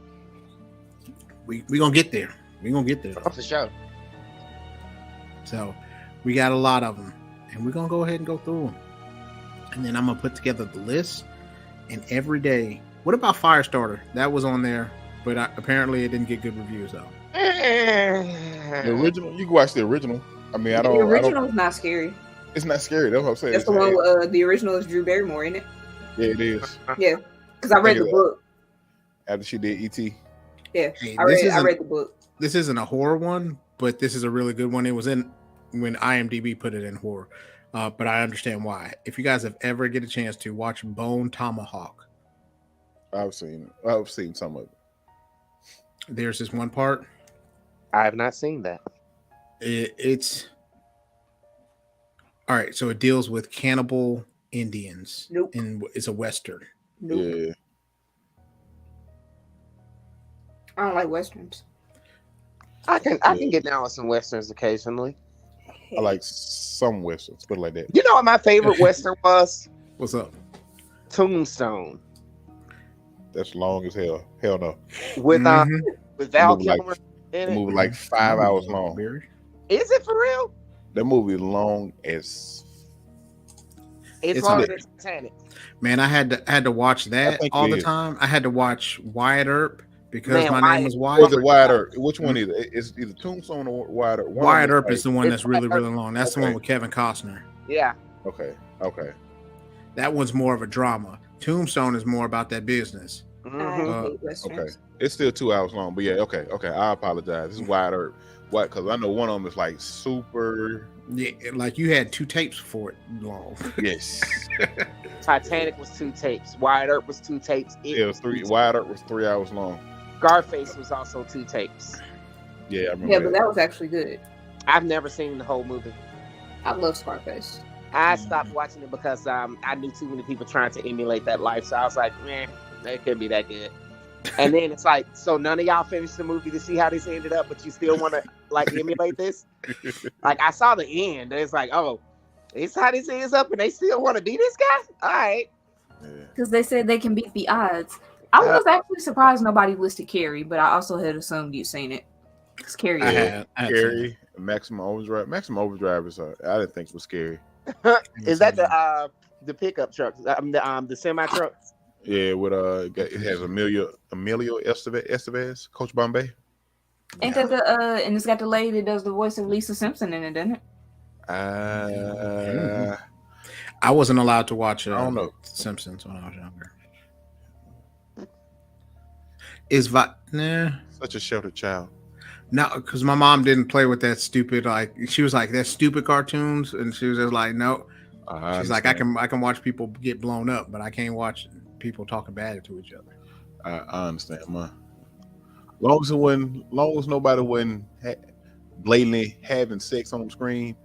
We gonna get there. We gonna get there. Off the show. So we got a lot of them, and we're gonna go ahead and go through them, and then I'm gonna put together the list. And every day, what about Firestarter? That was on there, but apparently it didn't get good reviews though. The original, you can watch the original. I mean, The original is not scary. It's not scary. That's what I'm saying. That's the one with the original is Drew Barrymore, isn't it? Yeah, it is. Yeah, because I read the book. After she did E.T. Yeah, Hey, I read the book. This isn't a horror one, but this is a really good one. It was in when IMDb put it in horror, but I understand why. If you guys have ever get a chance to watch Bone Tomahawk, I've seen some of it. There's this one part. I have not seen that. It's all right. So it deals with cannibal Indians. Nope. And it's a Western. Nope. Yeah. I don't like Westerns. I can get down with some westerns occasionally. I like some westerns, put it like that. You know what my favorite western was? What's up? Tombstone. That's long as hell. Hell no. With Val movie like- Kilmer in The it. movie like 5 hours long. Is it for real? That movie long as It's It's longer lit. than Titanic. Man, I had to watch I that think all it the is. time. I had to watch Wyatt Earp because Man, my Wyatt- name was was Wyatt. it Wyatt Earp? Which one is it? It's either Tombstone or Wyatt Earp. One of Wyatt them Earp is the one it's that's really, Wyatt really long. That's the Okay. one with Kevin Costner. Yeah. Okay. That one's more of a drama. Tombstone is more about that business. Mhm. I hate westerns. Okay. It's still 2 hours long, but yeah, okay. I apologize. This is Wyatt Earp. What? Because I know one of them is like super. Yeah, like you had 2 tapes for it long. Yes. Titanic was 2 tapes. Wyatt Earp was 2 tapes. It was 3. Wyatt Earp was 3 hours long. Scarface was also 2 tapes. Yeah, I remember. Yeah, but that was actually good. I've never seen the whole movie. I love Scarface. I stopped watching it because I knew too many people trying to emulate that life. So I was like, man, it couldn't be that good. And then it's like, so none of y'all finished the movie to see how this ended up, but you still want to like emulate this? Like I saw the end. And it's like, oh, it's how this ends up, and they still want to be this guy? All right. Yeah. Because they said they can beat the odds. I was actually surprised nobody listed Carrie, but I also had assumed you'd seen it. Because Carrie, I is- had seen it. Scary. Maximum Overdrive. Maximum Overdrive is. I didn't think it was scary. Is that the pickup trucks? The semi trucks? Yeah, with it has Emilio Estevez, Coach Bombay. ain't that the and it's got the lady that does the voice of Lisa Simpson in it, doesn't it? I wasn't allowed to watch I don't know. Simpsons when I was younger. Nah. Such a sheltered child. No, because my mom didn't play with that stupid, like she was like, that's stupid cartoons, and she was just like, no. She's like, I can watch people get blown up, but I can't watch people talking bad to each other. I understand, man. Long as nobody wasn't blatantly having sex on screen,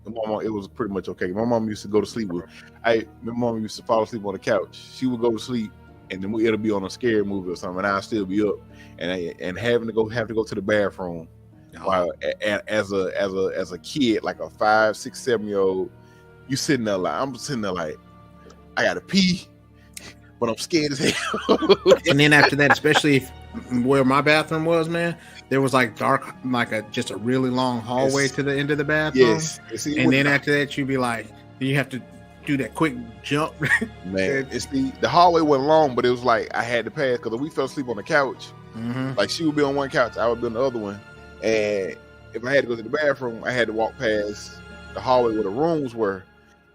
it was pretty much okay. My mom used to go to sleep my mom used to fall asleep on the couch. She would go to sleep, and then it'll be on a scary movie or something, and I'll still be up and have to go to the bathroom. While as a kid, like a 5, 6, 7-year-old, I'm sitting there like I gotta pee, but I'm scared as hell. And then after that, especially where my bathroom was, man, there was like dark, like just a really long hallway to the end of the bathroom. Yes. And then after that, you'd be like, you have to do that quick jump. Man, it's the hallway wasn't long, but it was like I had to pass because we fell asleep on the couch. Mm-hmm. Like she would be on one couch, I would be on the other one, and if I had to go to the bathroom, I had to walk past the hallway where the rooms were,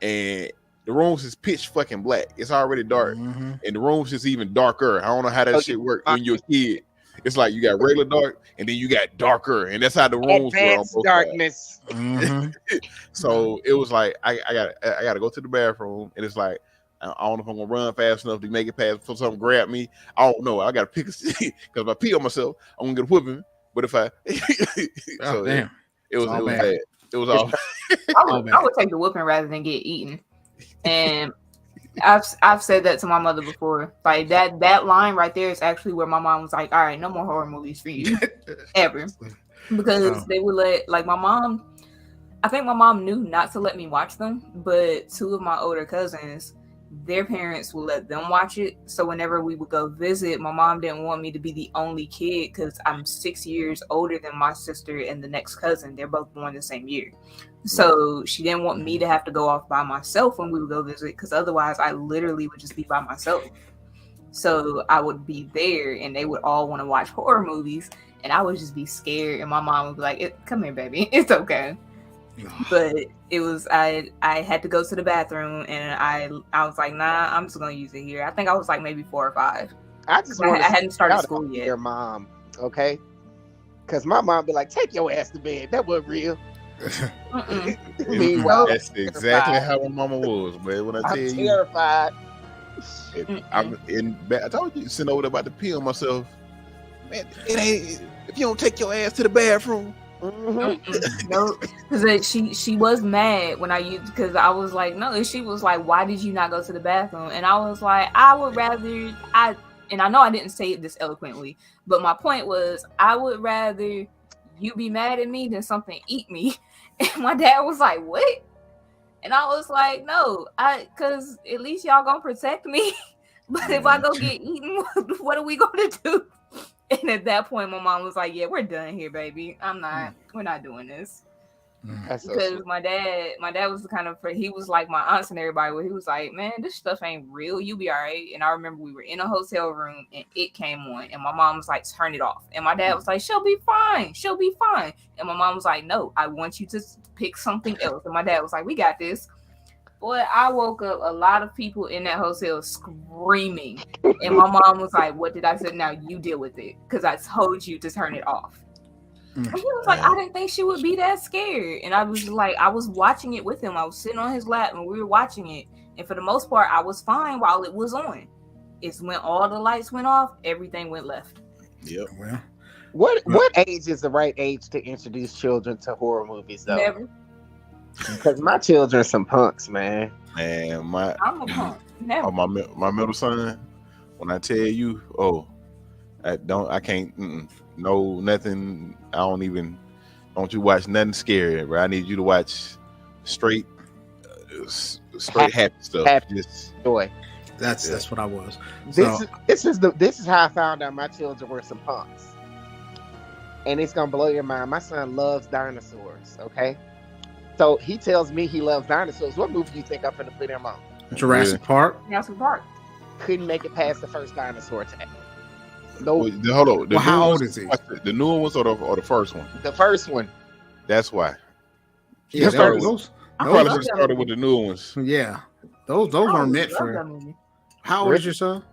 and the rooms is pitch fucking black. It's already dark, Mm-hmm. and the rooms is even darker. I don't know how that shit worked when you're a kid. It's like you got regular dark, and then you got darker, and that's how the rooms were on Advanced both sides. darkness. Mm-hmm. So it was like I got to go to the bathroom, and it's like I don't know if I'm gonna run fast enough to make it past for something grab me. I don't know. I got to pick a seat because if I pee on myself, I'm gonna get a whooping. But if I, Oh, damn. it was all bad. bad. It was all. I would take the whooping rather than get eaten. And I've said that to my mother before. Like that line right there is actually where my mom was like, "All right, no more horror movies for you ever," because they would let my mom. I think my mom knew not to let me watch them, but 2 of my older cousins, their parents would let them watch it. So whenever we would go visit, my mom didn't want me to be the only kid because I'm 6 years older than my sister and the next cousin. They're both born the same year. So she didn't want me to have to go off by myself when we would go visit because otherwise I literally would just be by myself. So I would be there and they would all want to watch horror movies and I would just be scared and my mom would be like, "Come here, baby. It's okay." But it was I had to go to the bathroom and I was like, nah, I'm just gonna use it here. I think I was like maybe 4 or 5. I just I want hadn't started school your yet. mom, okay? Because my mom be like, "Take your ass to bed." That wasn't real. Meanwhile, That's exactly how my mama was, man. When I tell I'm you, terrified. I'm in bed. I told you, sitting over there about to pee on myself. Man, it ain't. If you don't take your ass to the bathroom. No, because she was mad when I used because I was like, no. She was like, "Why did you not go to the bathroom?" And I was like, I would rather and I know I didn't say it this eloquently, but my point was I would rather you be mad at me than something eat me. And my dad was like, what? And I was like, no, because at least y'all gonna protect me. But if I go get eaten, what are we gonna do? And at that point, my mom was like, yeah, we're done here, baby. We're not doing this. That's so Because sweet. my dad was the kind of, he was like my aunts and everybody, where he was like, man, this stuff ain't real. You be all right. And I remember we were in a hotel room and it came on, and my mom was like, turn it off. And my dad was like, she'll be fine. She'll be fine. And my mom was like, no, I want you to pick something else. And my dad was like, we got this. Boy, I woke up a lot of people in that hotel screaming. And my mom was like, what did I say? Now you deal with it, because I told you to turn it off. And he was like, I didn't think she would be that scared. And I was like, I was watching it with him. I was sitting on his lap and we were watching it. And for the most part, I was fine while it was on. It's when all the lights went off, everything went left. Yep. Well, What age is the right age to introduce children to horror movies, though? Never. Because my children are some punks, man. Man, I'm a punk. Never. my middle son, when I tell you, I can't, no, nothing. Don't you watch nothing scary, bro. I need you to watch straight happy stuff. Happy. Just Joy. that's what I was. This is how I found out my children were some punks. And it's gonna blow your mind. My son loves dinosaurs, okay? So he tells me he loves dinosaurs. What movie do you think I'm gonna put him on? Jurassic Park. Jurassic Park. Couldn't make it past the first dinosaur attack. No, Wait, hold on. Well, how old is he? The newer ones or the first one? the first one. That's why. Yeah, Started those I probably love should have started with the newer ones. yeah, those weren't meant for. How old is your son?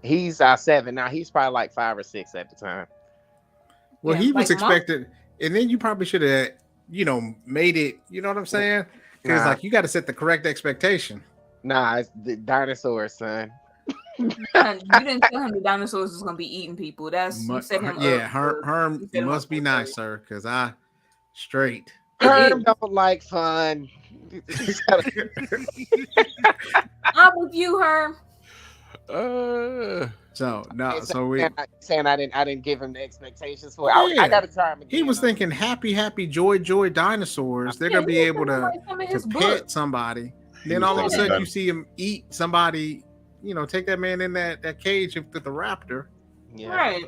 He's 7 now. He's probably like 5 or 6 at the time. Well, Yeah, he was like expected, and then you probably should have, made it. You know what I'm saying? Because Nah. like you got to set the correct expectation. Nah, it's the dinosaurs, son. You didn't tell him the dinosaurs was gonna be eating people. You set him up. Herm you set him must up be for nice, failure. sir, because I straight. Herm don't like fun. I'm with you, Herm. So no, so we. saying I didn't give him the expectations for it. I gotta try him again. He was thinking happy, joy dinosaurs. They're gonna be able to pet somebody. Then all of a sudden you see him eat somebody. Take that man in that cage with the raptor. Yeah. Right.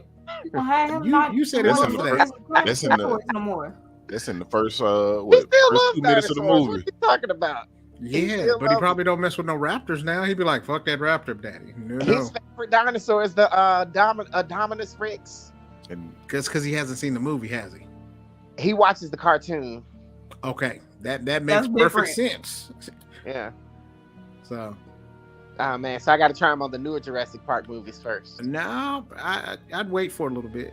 You said That's it's in the today. no more. That's in the first He first still 2 loves minutes of the dinosaurs. movie. What you talking about? Yeah, but he probably don't mess with no raptors now. He'd be like, "Fuck that raptor, daddy." No. His favorite dinosaur is the Dominus Rex. And Because he hasn't seen the movie, has he? He watches the cartoon. Okay, that makes That's perfect different. sense. Yeah. So Oh man, so I got to try him on the newer Jurassic Park movies first. no, I'd wait for a little bit.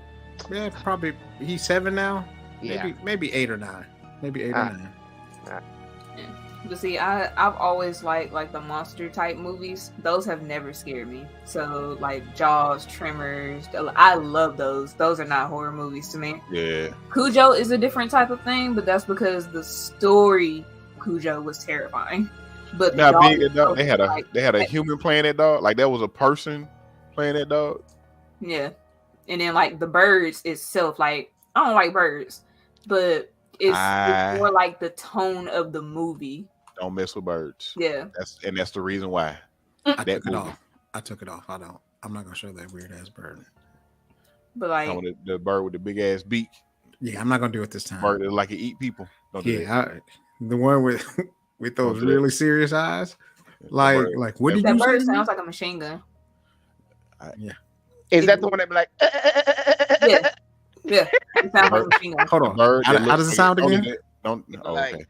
Yeah, probably he's 7 now. Yeah. Maybe 8 or 9. Maybe 8 or 9. But see, I've always liked the monster type movies. Those have never scared me. So like Jaws, Tremors, I love those. Those are not horror movies to me. yeah, Cujo is a different type of thing, but that's because the story Cujo was terrifying. But now the being a dog dog, they had a human playing that dog. Like that was a person playing that dog. yeah. And then like the birds itself, like I don't like birds, but it's more like the tone of the movie. Don't mess with birds. Yeah. That's the reason why. I That took it movie. off. I'm not gonna show that weird ass bird. But like The bird with the big ass beak. Yeah, I'm not gonna do it this time. Bird that like it eat people. Don't do that. Yeah, the one with those Don't do really serious eyes. Like Bird. what did that you bird say? sounds like a machine gun. Is that the one that be like? Yeah. Yeah. It sounds like a machine gun. Hold on. Bird that How does it looks sound like- again? Don't. Oh, Like- okay.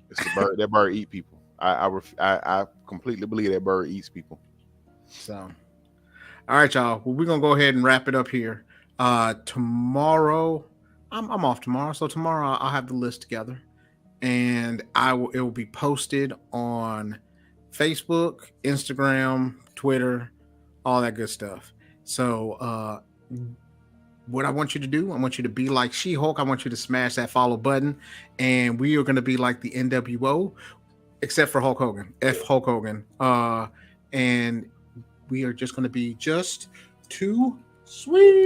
It's the bird. That bird eat people. I completely believe that bird eats people. So, all right, y'all. Well, we're gonna go ahead and wrap it up here. Tomorrow, I'm off tomorrow, so tomorrow I'll have the list together, and it will be posted on Facebook, Instagram, Twitter, all that good stuff. So, what I want you to do, I want you to be like She-Hulk. I want you to smash that follow button, and we are going to be like the NWO, except for Hulk Hogan, Hulk Hogan. And we are just going to be just too sweet.